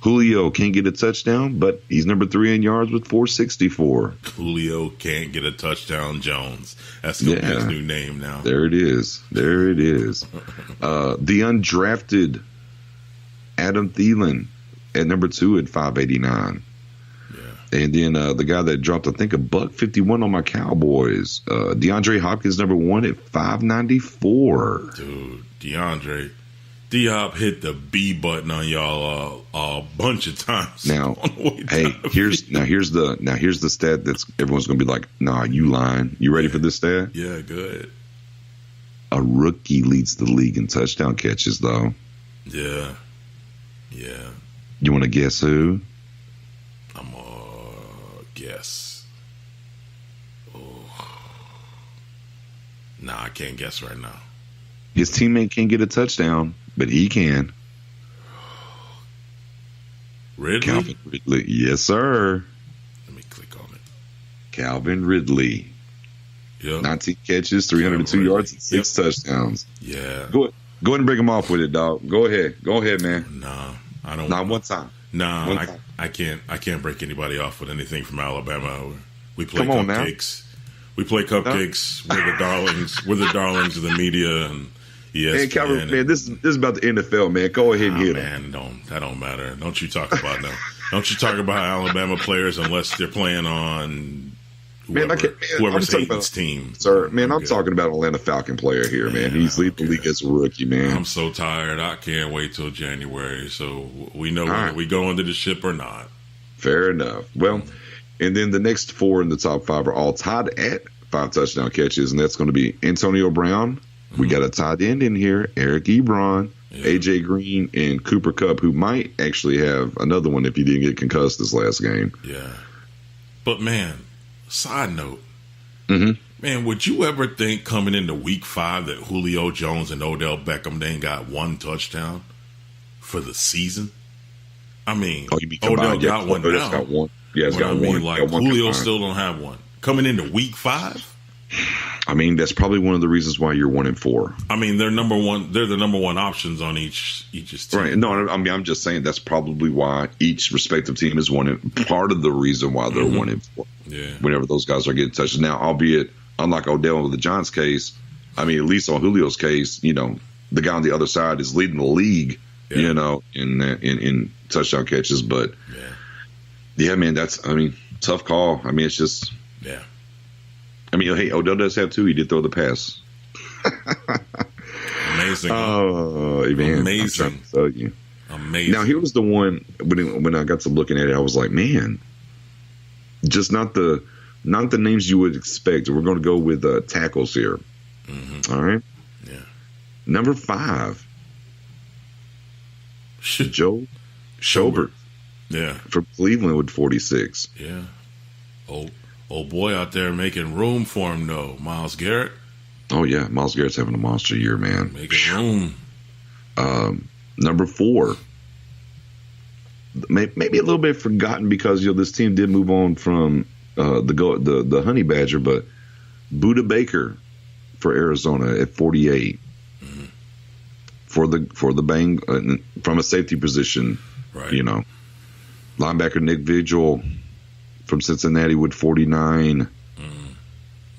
Julio can't get a touchdown, but he's number 3 in yards with 464. Julio can't get a touchdown, Jones. That's going to be his new name now. There it is. The undrafted Adam Thielen at number 2 at 589. Yeah. And then the guy that dropped, I think, $151 on my Cowboys, DeAndre Hopkins, number 1 at 594. Dude, D-Hop hit the B button on y'all a bunch of times. Now, here's the stat that's everyone's gonna be like, nah, you lying. You ready for this stat? Yeah, good. A rookie leads the league in touchdown catches, though. Yeah. You want to guess who? I'm guess. Oh. Nah, I can't guess right now. His teammate can't get a touchdown, but he can. Ridley? Calvin Ridley. Yes, sir. Let me click on it. Calvin Ridley. Yep. 19 catches, 302 yards, and 6 touchdowns. Yeah. Go ahead and break him off with it, dog. Go ahead, man. Nah, I don't. Not one time. Nah, I can't break anybody off with anything from Alabama. We play cupcakes. We play cupcakes. No. We're the darlings. We're the darlings of the media and ESPN. Hey, Calvin, man, this is about the NFL, man. Go ahead and hit him. Man, that don't matter. Don't you talk about no. Don't you talk about Alabama players unless they're playing on whoever's Hayden's team. Sir, man, I'm talking about Atlanta Falcon player here, man. He's leading the league as a rookie, man. I'm so tired. I can't wait till January. So we know whether we go into the ship or not. Fair enough. Well, and then the next 4 in the top 5 are all tied at 5 touchdown catches, and that's going to be Antonio Brown, We got a tight end in here, Eric Ebron, A.J. Green, and Cooper Kupp, who might actually have another one if he didn't get concussed this last game. Yeah. But, man, side note, Mm-hmm. man, would you ever think coming into week 5 that Julio Jones and Odell Beckham, they ain't got one touchdown for the season? I mean, Odell got one now. Got one. Yeah, it's but got I mean, one. like, got one Julio combined. still don't have one. Coming into week 5? I mean, that's probably one of the reasons why you're 1-4. I mean, they're number one. They're the number one options on each team. Right. No, I mean, I'm just saying that's probably why each respective team is part of the reason why they're 1-4. Yeah. Whenever those guys are getting touched. Now, albeit, unlike Odell with the Giants case, I mean, at least on Julio's case, you know, the guy on the other side is leading the league, you know, in touchdown catches. But yeah, man, tough call. I mean, it's just, I mean, hey, Odell does have 2. He did throw the pass. Amazing. Oh, man. Amazing. I'm trying to tell you. Amazing. Now, here was the one when I got to looking at it, I was like, man, just not the names you would expect. We're going to go with tackles here. Mm-hmm. All right. Yeah. Number 5, Joe Schobert. Yeah. From Cleveland with 46. Yeah. Old boy out there making room for him, though. Myles Garrett. Oh, yeah. Myles Garrett's having a monster year, man. Making room. Number 4. Maybe a little bit forgotten because, you know, this team did move on from the Honey Badger, but Budda Baker for Arizona at 48. Mm-hmm. For the Bang from a safety position, right? You know, linebacker Nick Vigil from Cincinnati with 49.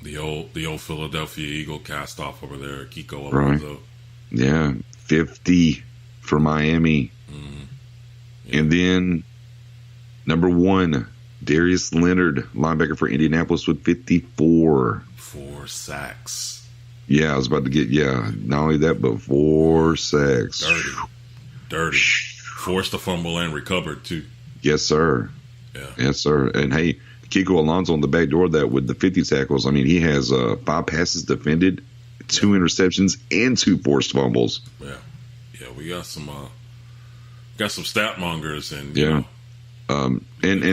The old Philadelphia Eagle cast off over there, Kiko Alonso. Right. Yeah, 50 for Miami. Yeah. And then number 1, Darius Leonard, linebacker for Indianapolis with 54. 4 sacks. Yeah, I was about to get, not only that, but 4 sacks. Dirty. Forced a fumble and recovered, too. Yes, sir. Yeah. Yes, sir. And, hey, Kiko Alonso on the back door of that with the 50 tackles. I mean, he has 5 passes defended, 2 interceptions, and 2 forced fumbles. Yeah. Yeah, we got some stat mongers and, and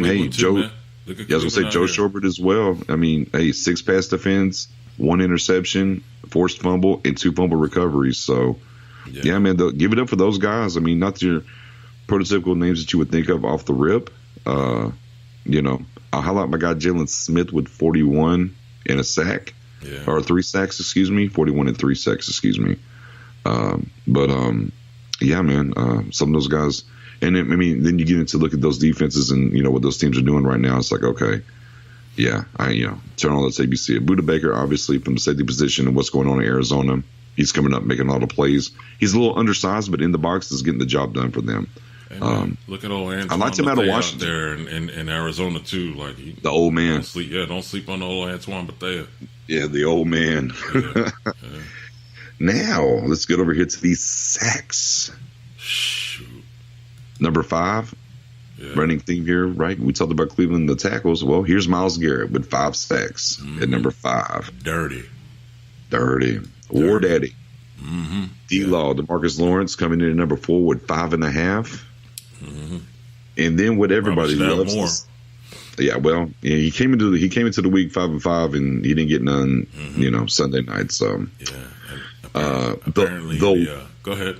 hey, Joe, I was going to say Joe Schobert as well. I mean, hey, 6 pass defense, 1 interception, forced fumble, and 2 fumble recoveries. So, yeah man, give it up for those guys. I mean, not your prototypical names that you would think of off the rip. You know, I'll highlight my guy Jalen Smith with 41 and a sack, or 3 sacks, 41 and 3 sacks, yeah, man, some of those guys, and then, I mean, then you get into look at those defenses and, you know, what those teams are doing right now. It's like, okay, yeah, turn on, let's ABC. Budda Baker, obviously, from the safety position and what's going on in Arizona, he's coming up making a lot of plays. He's a little undersized, but in the box is getting the job done for them. Look at old Antoine. I liked him out of Washington. There in Arizona too. Like the old man. Don't sleep on the old Antoine Bethea. Yeah, the old man. Yeah. Now let's get over here to these sacks. Shoot. Number 5, running theme here, right? We talked about Cleveland, the tackles. Well, here's Myles Garrett with 5 sacks at number 5. Dirty. War Daddy. Mm-hmm. D-Law, DeMarcus Lawrence coming in at number 4 with 5.5. And then what everybody loves. He came into the week 5-5, and he didn't get none. You know, Sunday night. So apparently, go ahead.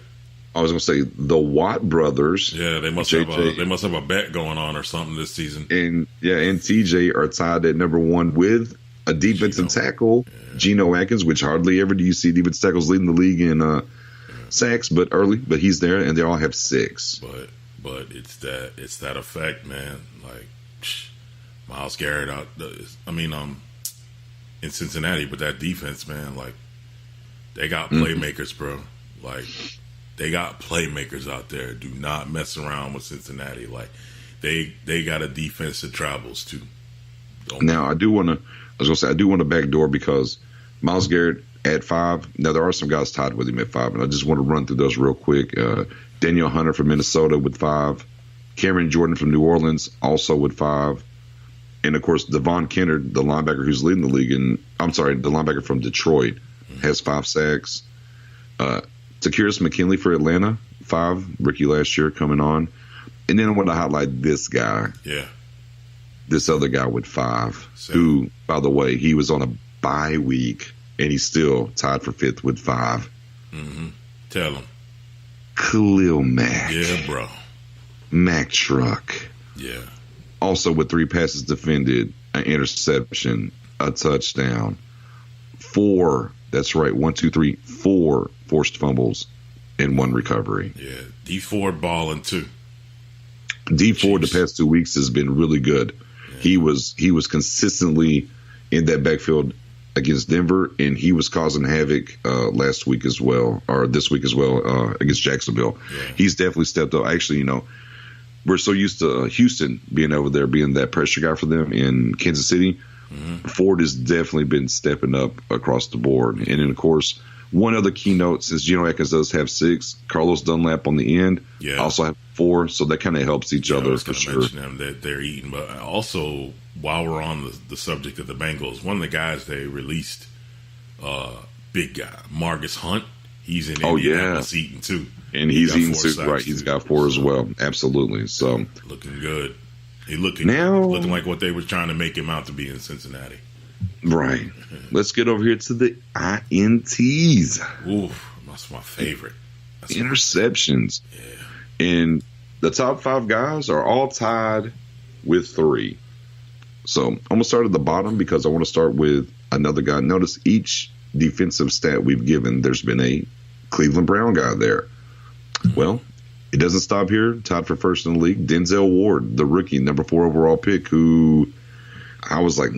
I was going to say the Watt brothers. Yeah, they must have a bet going on or something this season. And TJ are tied at number 1 with a defensive tackle, Geno Atkins, which hardly ever do you see defensive tackles leading the league in sacks, but he's there, and they all have 6. But it's that effect, man. Like Myles Garrett in Cincinnati, but that defense, man, like they got playmakers, bro. Like they got playmakers out there. Do not mess around with Cincinnati. Like they got a defense that travels too. I do want to backdoor because Myles Garrett at 5. Now there are some guys tied with him at 5, and I just want to run through those real quick. Daniel Hunter from Minnesota with 5. Cameron Jordan from New Orleans also with 5. And, of course, Devon Kennard, the linebacker who's leading the league, the linebacker from Detroit, has 5 sacks. Takiris McKinley for Atlanta, 5, rookie last year coming on. And then I want to highlight this guy. Yeah. This other guy with 5, Same. who, by the way, he was on a bye week, and he's still tied for 5th with 5. Mm-hmm. Tell him. Khalil Mack. Yeah, bro. Mack Truck. Yeah. Also with 3 passes defended, an interception, a touchdown, 4, that's right, 1, 2, 3, 4 forced fumbles, and 1 recovery. Yeah. D Ford balling too. D Ford the past 2 weeks has been really good. Yeah. He was consistently in that backfield against Denver, and he was causing havoc last week as well, or this week as well, against Jacksonville. Yeah. He's definitely stepped up. Actually, we're so used to Houston being over there, being that pressure guy for them in Kansas City. Mm-hmm. Ford has definitely been stepping up across the board. And then, of course, one other keynote, since Geno Atkins does have 6, Carlos Dunlap on the end also have 4, so that kind of helps each other for sure. I was going to mention them that they're eating. But also, while we're on the subject of the Bengals, one of the guys they released, big guy, Marcus Hunt, he's in Indianapolis eating too. And he's eating too, right? He's got 4 as well. Absolutely. So looking good. He looking like what they were trying to make him out to be in Cincinnati. Right. Let's get over here to the INTs. Oof, that's my favorite. Interceptions. Yeah. And the top 5 guys are all tied with 3. So I'm going to start at the bottom because I want to start with another guy. Notice each defensive stat we've given, there's been a Cleveland Brown guy there. Well, it doesn't stop here. Tied for 1st in the league, Denzel Ward, the rookie, number 4 overall pick, who I was like,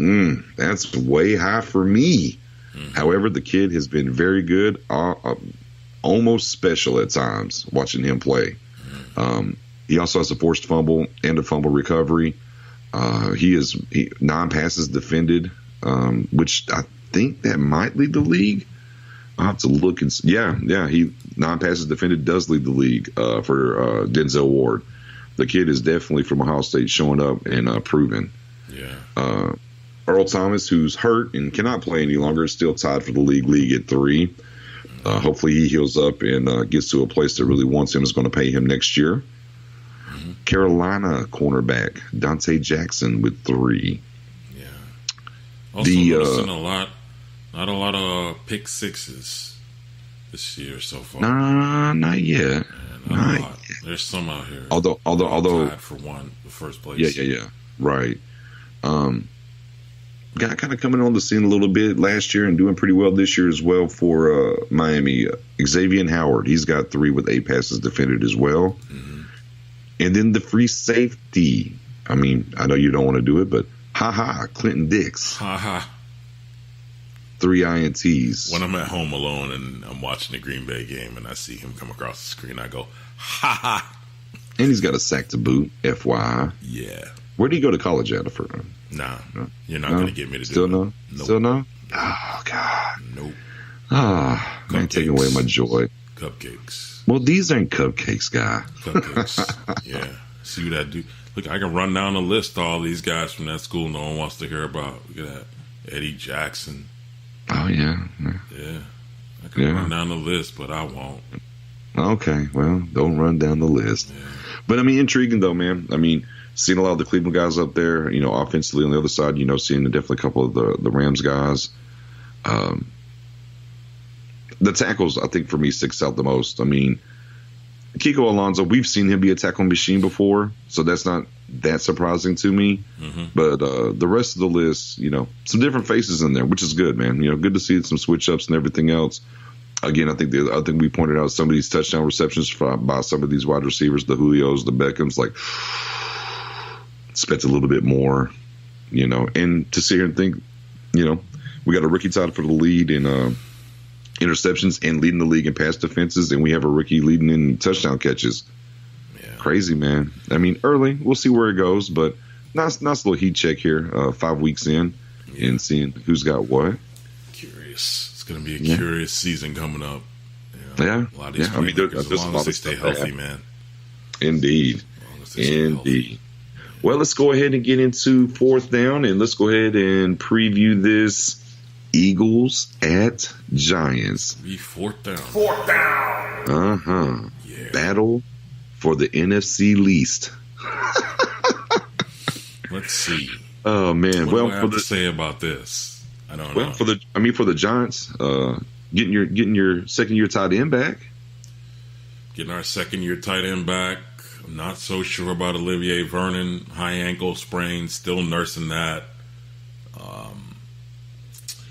that's way high for me. Mm-hmm. However, the kid has been very good, almost special at times, watching him play. Mm-hmm. He also has a forced fumble and a fumble recovery. He 9 passes defended, which I think that might lead the league. I'll have to look and see. Yeah. He 9 passes defended does lead the league for Denzel Ward. The kid is definitely from Ohio State, showing up and proving. Yeah. Earl Thomas, who's hurt and cannot play any longer, is still tied for the league at 3. Hopefully he heals up and gets to a place that really wants him, is going to pay him next year. Mm-hmm. Carolina cornerback Dante Jackson with 3. Yeah. Also noticing not a lot of pick sixes this year so far. Nah, not yet. Yeah, not a lot. There's some out here. Although tied for the first place. Yeah. Right. Guy kind of coming on the scene a little bit last year and doing pretty well this year as well for Miami. Xavier Howard, he's got 3 with 8 passes defended as well. Mm-hmm. And then the free safety. I mean, I know you don't want to do it, but Clinton Dix. 3 INTs. When I'm at home alone and I'm watching the Green Bay game and I see him come across the screen, I go, And he's got a sack to boot, FYI. Yeah. Where did he go to college at? Nah. You're not going to get me to Still do no? it. Nope. Still no? Oh, God. Nope. Man, taking away my joy. Cupcakes. Well, these ain't cupcakes, guy. Cupcakes. Yeah. See what I do? Look, I can run down a list of all these guys from that school no one wants to hear about. Look at that. Eddie Jackson. Oh, yeah. Yeah. I can run down the list, but I won't. Okay. Well, don't run down the list. Yeah. But, I mean, intriguing, though, man. I mean, seeing a lot of the Cleveland guys up there, offensively on the other side, seeing definitely a couple of the Rams guys. The tackles, I think, for me, sticks out the most. I mean, Kiko Alonso, we've seen him be a tackle machine before, so that's not that surprising to me. Mm-hmm. But the rest of the list, some different faces in there, which is good, man. Good to see some switch-ups and everything else. Again, I think the other thing we pointed out, some of these touchdown receptions by some of these wide receivers, the Julios, the Beckhams, like, expect a little bit more, and to sit here and think, we got a rookie tied for the lead in interceptions and leading the league in pass defenses, and we have a rookie leading in touchdown catches. Yeah. Crazy, man. I mean, early, we'll see where it goes, but nice little heat check here, 5 weeks in, and seeing who's got what. Curious. It's going to be a curious season coming up. Yeah. A lot of these playmakers, as long as they stay healthy, man. Indeed. Well, let's go ahead and get into 4th down, and let's go ahead and preview this Eagles at Giants. Be fourth down. Fourth down. Uh-huh. Yeah. Battle for the NFC least. Let's see. Oh man. What do I have to say about this? I don't know. For the Giants, getting your second year tight end back. Getting our second year tight end back. I'm not so sure about Olivier Vernon. High ankle sprain, still nursing that.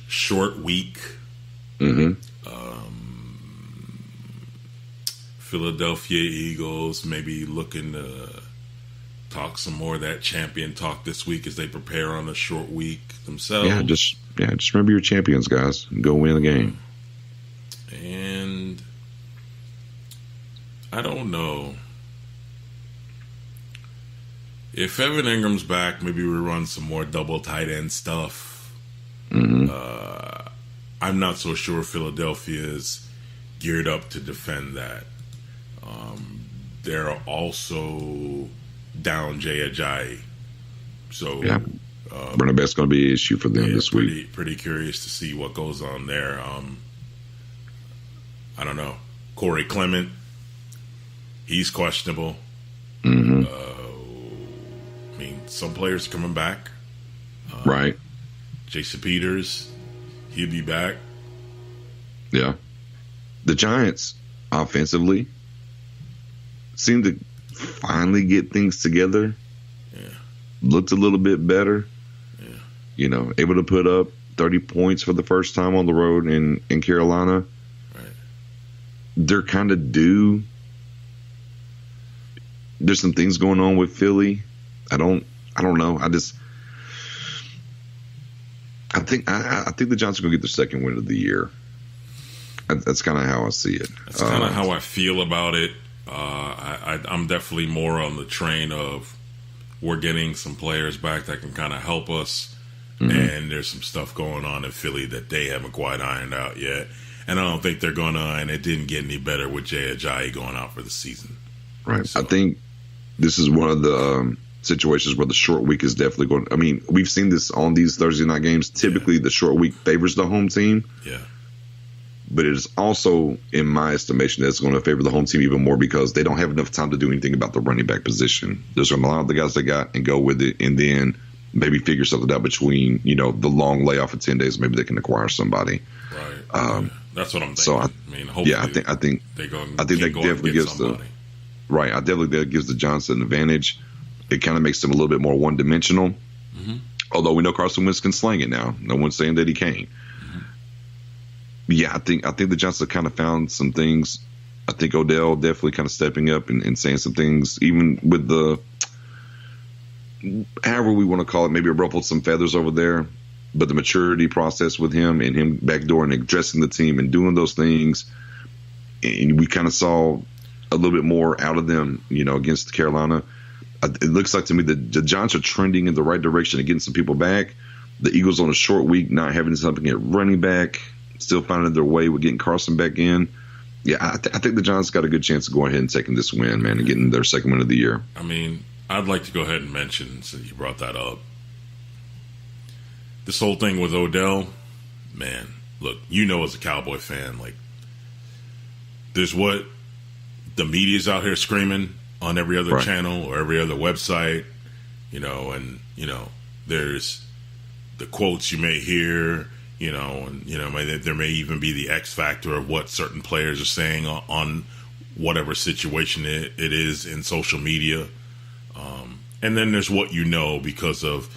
Short week. Mm-hmm. Philadelphia Eagles maybe looking to talk some more of that champion talk this week as they prepare on a short week themselves. Just remember your champions, guys. Go win the game. And I don't know. If Evan Ingram's back, maybe we run some more double tight end stuff. Mm-hmm. I'm not so sure Philadelphia is geared up to defend that. They're also down Jay Ajayi. So running back's going to be an issue for them this week. Pretty curious to see what goes on there. I don't know. Corey Clement, he's questionable. Mm-hmm. I mean, some players are coming back. Right. Jason Peters, he'll be back. Yeah. The Giants, offensively, seem to finally get things together. Yeah. Looked a little bit better. Yeah. Able to put up 30 points for the first time on the road in Carolina. Right. They're kind of due. There's some things going on with Philly. I don't know. I think the Giants are going to get their second win of the year. That's kind of how I see it. That's kind of how I feel about it. I'm definitely more on the train of we're getting some players back that can kind of help us, and there's some stuff going on in Philly that they haven't quite ironed out yet. And I don't think they're going to, and it didn't get any better with Jay Ajayi going out for the season. Right. So, I think this is one of the situations where the short week is definitely going. I mean, we've seen this on these Thursday night games. Typically, the short week favors the home team. Yeah. But it is also, in my estimation, that's going to favor the home team even more because they don't have enough time to do anything about the running back position. They're going to allow the guys they got and go with it, and then maybe figure something out between the long layoff of 10 days. Maybe they can acquire somebody. Right. That's what I'm thinking. So hopefully, I think they go. I think that definitely gives somebody. I definitely that gives the Giants an advantage. It kind of makes them a little bit more one-dimensional. Mm-hmm. Although we know Carson Wentz can slang it now. No one's saying that he can't. Yeah, I think the Giants have kind of found some things. I think Odell definitely kind of stepping up and saying some things, even with the, however we want to call it, maybe ruffled some feathers over there. But the maturity process with him and him backdoor and addressing the team and doing those things, and we kind of saw a little bit more out of them, against Carolina. It looks like to me that the Giants are trending in the right direction and getting some people back. The Eagles on a short week, not having something at running back, still finding their way with getting Carson back in. Yeah, I think the Giants got a good chance of going ahead and taking this win, man, and getting their second win of the year. I mean, I'd like to go ahead and mention, since you brought that up, this whole thing with Odell, man, look, as a Cowboy fan, like, there's what the media's out here screaming on every other channel or every other website, and, there's the quotes you may hear, and, there may even be the X factor of what certain players are saying on whatever situation it is in social media. And then there's what because of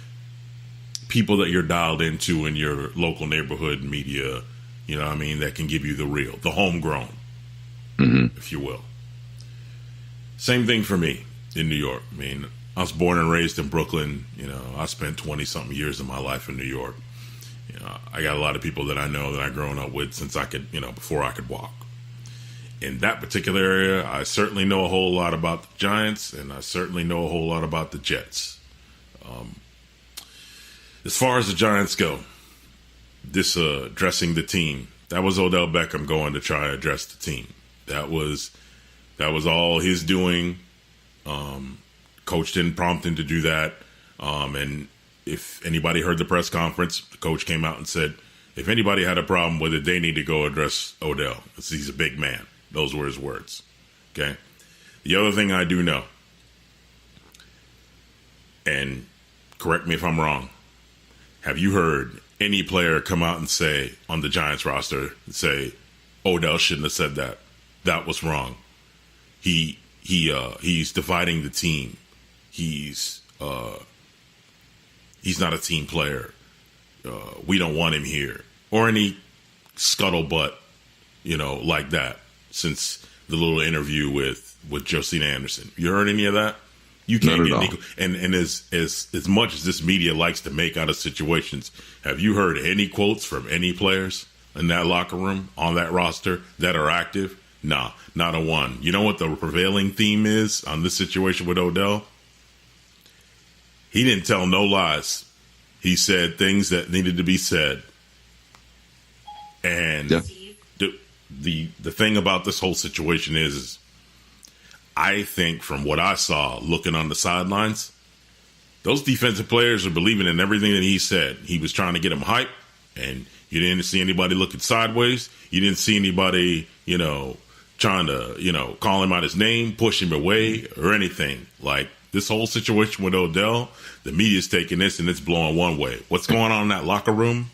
people that you're dialed into in your local neighborhood media, that can give you the homegrown, if you will. Same thing for me in New York. I mean, I was born and raised in Brooklyn. I spent 20-something years of my life in New York. I got a lot of people that I know that I've grown up with since I could, before I could walk. In that particular area, I certainly know a whole lot about the Giants, and I certainly know a whole lot about the Jets. As far as the Giants go, this addressing the team, that was Odell Beckham going to try to address the team. That was all his doing. Coach didn't prompt him to do that. And if anybody heard the press conference, the coach came out and said, If anybody had a problem with it, they need to go address Odell. He's a big man. Those were his words. Okay. The other thing I do know, and correct me if I'm wrong, have you heard any player come out and say on the Giants roster, say, Odell shouldn't have said that. That was wrong. He's dividing the team. He's not a team player. We don't want him here. Or any scuttlebutt, like that since the little interview with Josina Anderson. You heard any of that? You can't get any, and as much as this media likes to make out of situations, have you heard any quotes from any players in that locker room on that roster that are active? Nah, not a one. You know what the prevailing theme is on this situation with Odell? He didn't tell no lies. He said things that needed to be said. And the thing about this whole situation is I think from what I saw looking on the sidelines, those defensive players are believing in everything that he said. He was trying to get them hyped, and you didn't see anybody looking sideways. You didn't see anybody, trying to, call him out his name, push him away, or anything. Like, this whole situation with Odell, the media's taking this and it's blowing one way. What's going on in that locker room,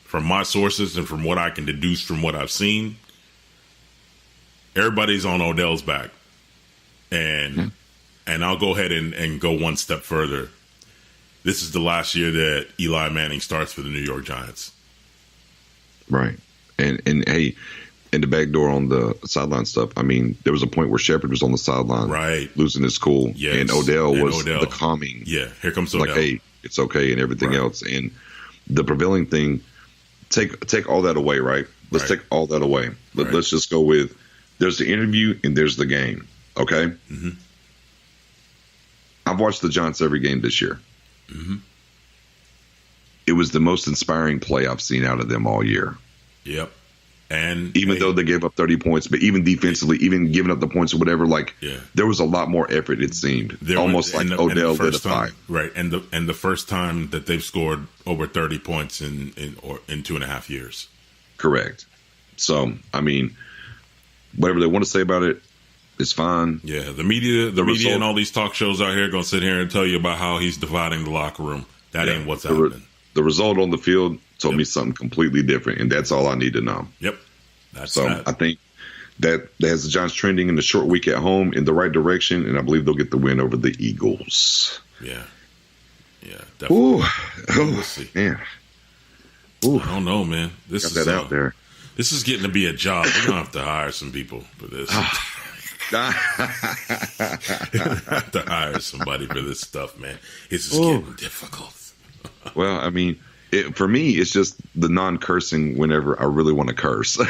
from my sources and from what I can deduce from what I've seen, everybody's on Odell's back. And I'll go ahead and go one step further. This is the last year that Eli Manning starts for the New York Giants. Right. And hey, in the back door on the sideline stuff, I mean, there was a point where Shepard was on the sideline, right, losing his cool. Yes. And Odell was the calming. Yeah, here comes Odell. Like, hey, it's okay and everything else. And the prevailing thing, take all that away, right? Let's take all that away. Let's just go with, there's the interview and there's the game. Okay. Mm-hmm. I've watched the Giants every game this year. Mm-hmm. It was the most inspiring play I've seen out of them all year. Yep. And even though they gave up 30 points, but even defensively, even giving up the points or whatever, there was a lot more effort, it seemed. Almost like Odell lit a fire. Right. And the first time that they've scored over 30 points in 2.5 years. Correct. So, I mean, whatever they want to say about it, it's fine. Yeah, the media and all these talk shows out here going to sit here and tell you about how he's dividing the locker room. That ain't what's happening. The result on the field told me something completely different, and that's all I need to know. Yep. I think that has the Giants trending in the short week at home in the right direction, and I believe they'll get the win over the Eagles. Yeah. Yeah, definitely. We'll see. Man. Ooh. I don't know, man. This got is that out there. This is getting to be a job. We're going to have to hire some people for this. Have to hire somebody for this stuff, man. It's just getting difficult. Well, I mean, for me, it's just the non-cursing whenever I really want to curse. Oh,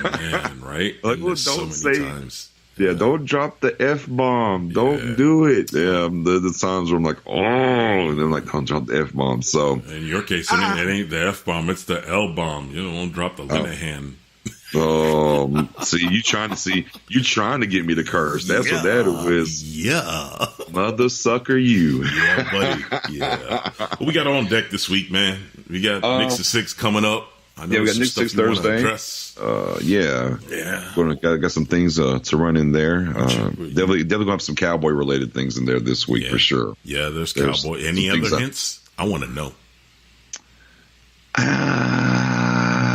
man, right? Like, well, don't say times. Yeah, don't drop the F-bomb. Don't do it. Yeah, the times where I'm like, oh, and then like, don't drop the F-bomb. So in your case, I mean, it ain't the F-bomb, it's the L-bomb. You don't drop the Linehan. See, you trying to get me to curse. That's what that is. Yeah. Mother sucker you. Yeah, buddy. Yeah. What we got on deck this week, man? We got Knicks at 6 coming up. I know we got Knicks 6 Thursday. Yeah. Got some things to run in there. Definitely gonna have some Cowboy related things in there this week for sure. Yeah, there's Cowboy. Any other hints? I want to know.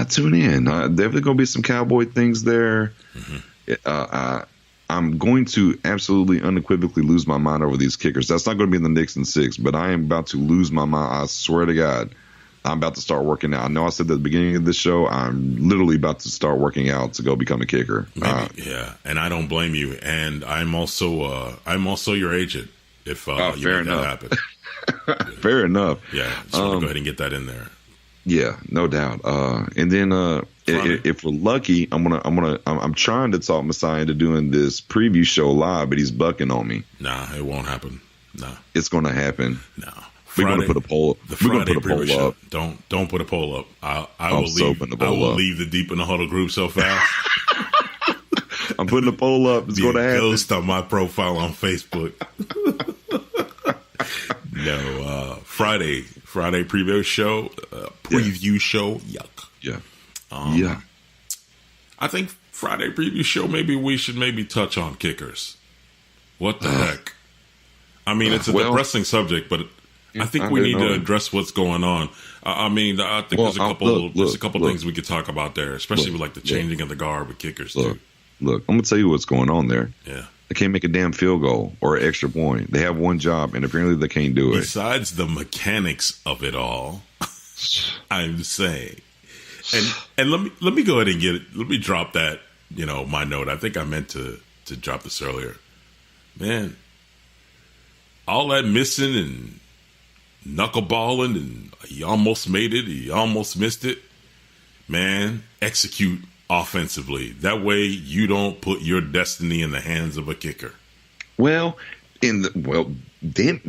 Tune in. Definitely going to be some Cowboy things there. Mm-hmm. I'm going to absolutely unequivocally lose my mind over these kickers. That's not going to be in the Knicks and 6, but I am about to lose my mind. I swear to God, I'm about to start working out. I know I said at the beginning of this show, I'm literally about to start working out to go become a kicker. Yeah, and I don't blame you. And I'm also your agent if you make that happen. Fair enough. Yeah, just want to go ahead and get that in there. Yeah, no doubt. And then if we're lucky, I'm trying to talk Messiah into doing this preview show live, but he's bucking on me. Nah, it won't happen. Nah, it's going to happen. No, we're going to put a poll. We're going to put a poll up. Don't put a poll up. I will leave the Deep in the Huddle group so fast. I'm putting a poll up. It's going to happen. Ghost on my profile on Facebook. No, Friday preview show, show. Yuck. Yeah. Yeah. I think Friday preview show, maybe we should touch on kickers. What the heck? I mean, it's a depressing subject, but I think we need to address what's going on. I think there's a couple things we could talk about there, especially with like the changing of the guard with kickers too. Look, I'm gonna tell you what's going on there. Yeah, they can't make a damn field goal or an extra point. They have one job, and apparently they can't do it. Besides the mechanics of it all, I'm saying, and let me go ahead and let me drop that. My note. I think I meant to drop this earlier. Man, all that missing and knuckleballing, and he almost made it, he almost missed it. Man, execute offensively. That way you don't put your destiny in the hands of a kicker. Well, damn.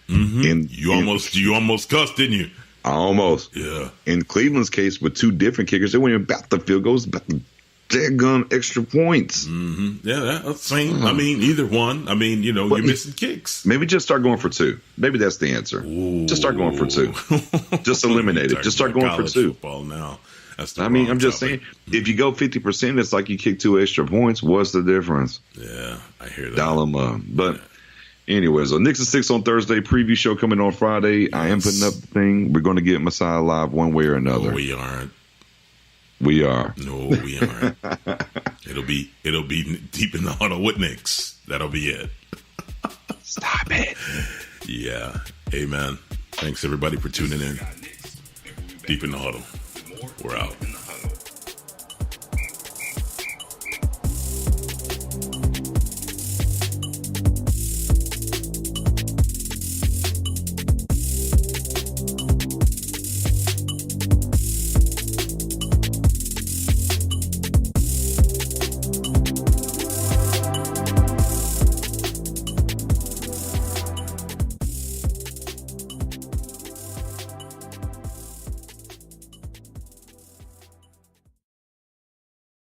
You almost cussed, didn't you? Almost. Yeah. In Cleveland's case, with two different kickers, they weren't even about the field goals, about the daggone extra points. Mm-hmm. Yeah, that's same. I mean, either one. I mean, you're missing kicks. Maybe just start going for two. Maybe that's the answer. Ooh. Just start going for two. Just eliminate it. Just start going for two. Football now. I'm just saying, if you go 50%, it's like you kick 2 extra points. What's the difference? Yeah, I hear that. Dial them up. But anyways, Knicks at 6 on Thursday. Preview show coming on Friday. Yes. I am putting up the thing. We're going to get Messiah live one way or another. No, we aren't. We are. No, we aren't. It'll be deep in the huddle with Knicks. That'll be it. Stop it. Yeah. Amen. Thanks everybody for tuning in. Deep in the huddle. We're out.